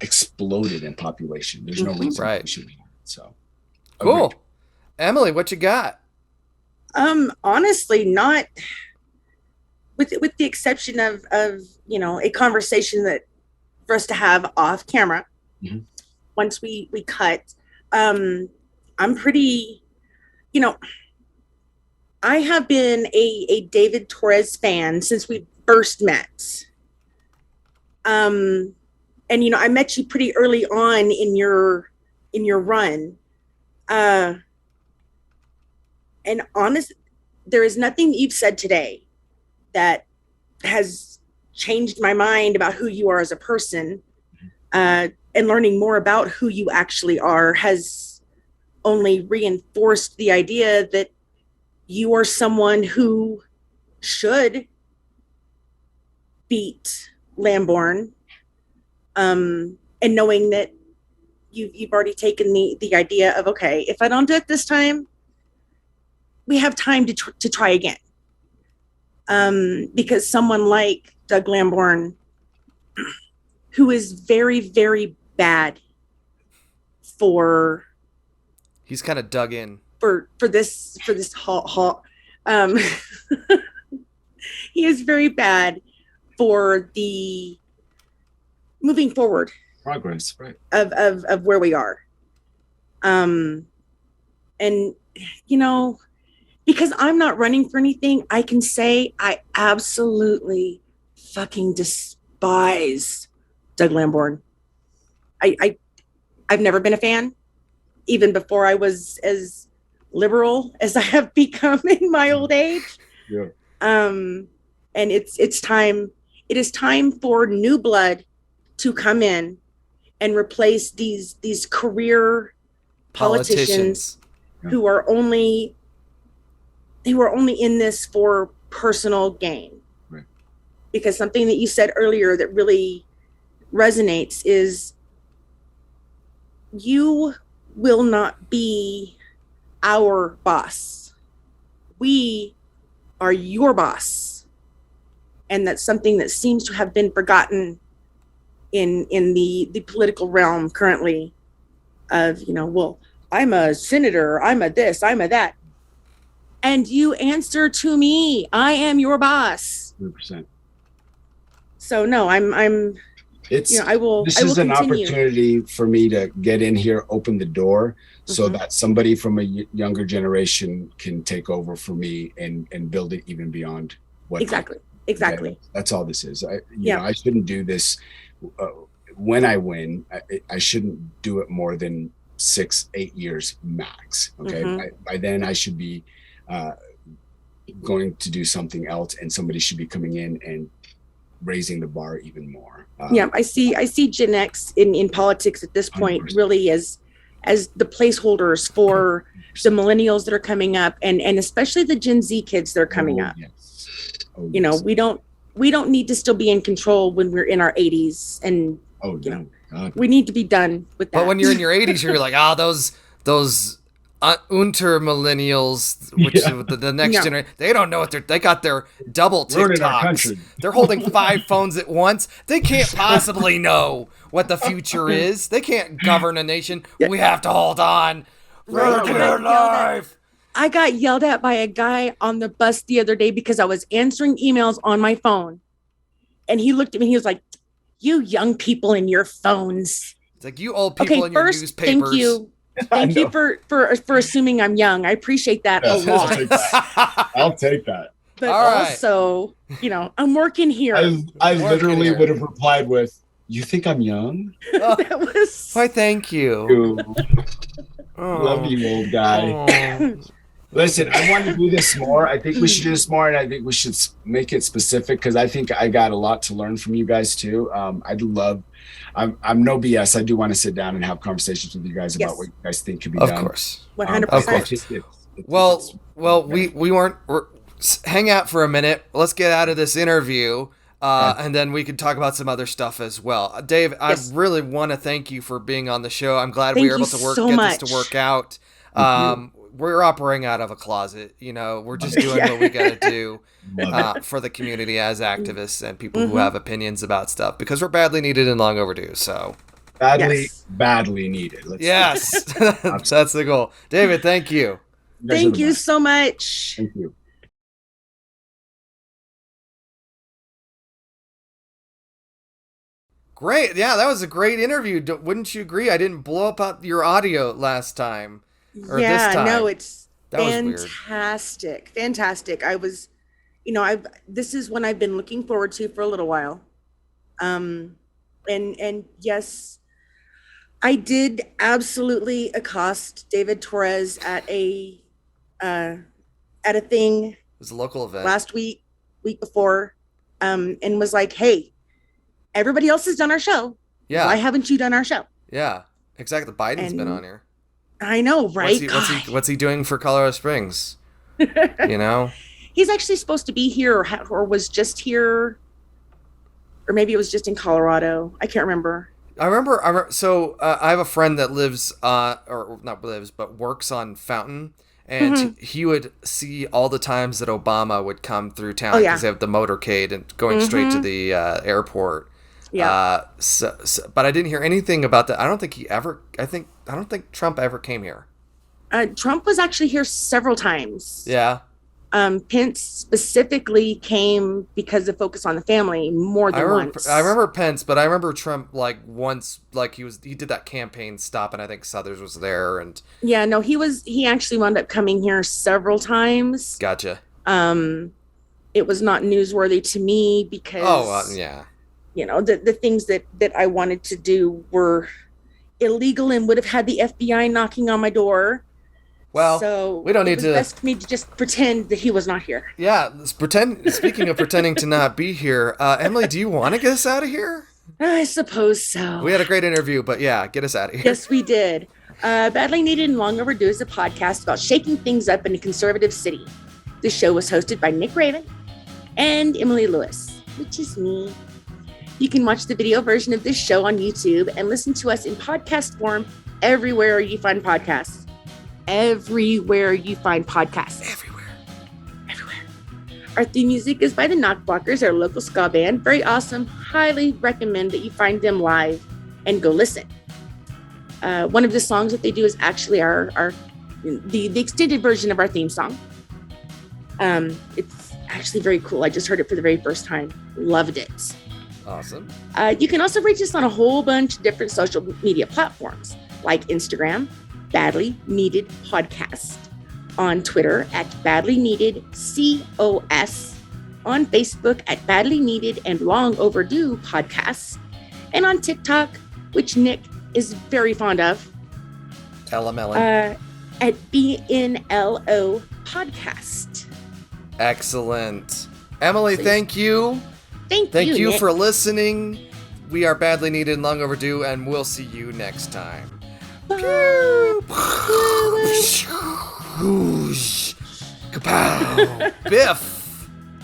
exploded in population. There's no reason we should be. So cool. Agreed. Emily, what you got? Honestly, not with the exception of you know, a conversation that for us to have off camera once we cut. I'm pretty, you know, I have been a David Torres fan since we first met. And you know, I met you pretty early on in your run. And honest, there is nothing that you've said today that has changed my mind about who you are as a person. And learning more about who you actually are has only reinforced the idea that you are someone who should beat Lamborn. And knowing that you've already taken the idea of, okay, if I don't do it this time, we have time to try again. Because someone like Doug Lamborn, who is very, very bad for... He's kind of dug in. For this he is very bad for the moving forward Progress, right? Of where we are. And you know, because I'm not running for anything, I can say I absolutely fucking despise Doug Lamborn. I've never been a fan, even before I was as liberal as I have become in my old age. Yeah. And it's time. It is time for new blood to come in and replace these career politicians who are only in this for personal gain. Right. Because something that you said earlier that really resonates is you will not be our boss. We are your boss. And that's something that seems to have been forgotten in the political realm currently of, you know, well, I'm a senator, I'm a this, I'm a that. And you answer to me. I am your boss. 100%. So no, I'm It's, you know, I will an continue. opportunity for me to get in here, open the door, so that somebody from a younger generation can take over for me and build it even beyond what. Exactly. That's all this is. You know, I shouldn't do this. When I win, I shouldn't do it more than 6-8 years max. Okay. By then I should be going to do something else, and somebody should be coming in and raising the bar even more. I see Gen X in politics at this point 100%. really as the placeholders for the millennials that are coming up, and especially the Gen Z kids that are coming up. Yes. You know, we don't need to still be in control when we're in our 80s, and you know, we need to be done with that. But when you're in your 80s, you're like, those unter millennials, which is the next generation, they don't know what they got their double TikToks. They're holding 5 phones at once. They can't possibly know what the future is. They can't govern a nation. We have to hold on for dear life. I got yelled at by a guy on the bus the other day because I was answering emails on my phone. And he looked at me, he was like, "You young people in your phones." It's like, you old people in your newspapers. Thank you. Thank you for assuming I'm young. I appreciate that a lot. I'll take that. But also, I'm working here. I literally would have replied with, "You think I'm young?" That was. Why, thank you. Love you, old guy. Listen, I want to do this more. I think we should do this more, and I think we should make it specific because I think I got a lot to learn from you guys too. I'm no BS. I do want to sit down and have conversations with you guys about what you guys think could be done. Of course, 100%. Well, we weren't. Hang out for a minute. Let's get out of this interview. And then we can talk about some other stuff as well. Dave, I really want to thank you for being on the show. I'm glad we were able to get this to work out. We're operating out of a closet. We're just doing what we got to do for the community as activists and people who have opinions about stuff because we're badly needed and long overdue. So badly needed. Yes, that's the goal. David, thank you. Thank you so much. Thank you. Great. Yeah, that was a great interview. Wouldn't you agree? I didn't blow up your audio last time. This time. No, it's fantastic. Fantastic. I was, this is one I've been looking forward to for a little while. And yes, I did absolutely accost David Torres at a thing. It was a local event last week before, and was like, "Hey, everybody else has done our show. Yeah. Why haven't you done our show?" Yeah, exactly. Biden's been on here. I know, right? What's he doing for Colorado Springs? He's actually supposed to be here or was just here. Or maybe it was just in Colorado. I can't remember. I remember. So I have a friend that lives, or not lives, but works on Fountain. And he would see all the times that Obama would come through town because they have the motorcade and going straight to the airport. Yeah. But I didn't hear anything about that. I don't think Trump ever came here. Trump was actually here several times. Yeah. Pence specifically came because of Focus on the Family more than once. I remember Pence, but I remember Trump once, he did that campaign stop, and I think Southers was there, and he actually wound up coming here several times. Gotcha. It was not newsworthy to me because the things that I wanted to do were illegal and would have had the FBI knocking on my door. Well, so we don't need to. It's best for me to just pretend that he was not here. Yeah, Speaking of pretending to not be here, Emily, do you want to get us out of here? I suppose so. We had a great interview, but yeah, get us out of here. Yes, we did. Badly Needed and Long Overdue is a podcast about shaking things up in a conservative city. The show was hosted by Nick Raven and Emily Lewis, which is me. You can watch the video version of this show on YouTube and listen to us in podcast form everywhere you find podcasts. Everywhere. Our theme music is by the Knockblockers, our local ska band. Very awesome. Highly recommend that you find them live and go listen. One of the songs that they do is actually the extended version of our theme song. It's actually very cool. I just heard it for the very first time. Loved it. Awesome. You can also reach us on a whole bunch of different social media platforms like Instagram, Badly Needed Podcast, on Twitter at Badly Needed COS, on Facebook at Badly Needed and Long Overdue Podcasts, and on TikTok, which Nick is very fond of, LML at BNLO Podcast. Excellent. Emily, thank you. Thank you, Nick. For listening. We are Badly Needed and Long Overdue, and we'll see you next time. Kapow! Biff!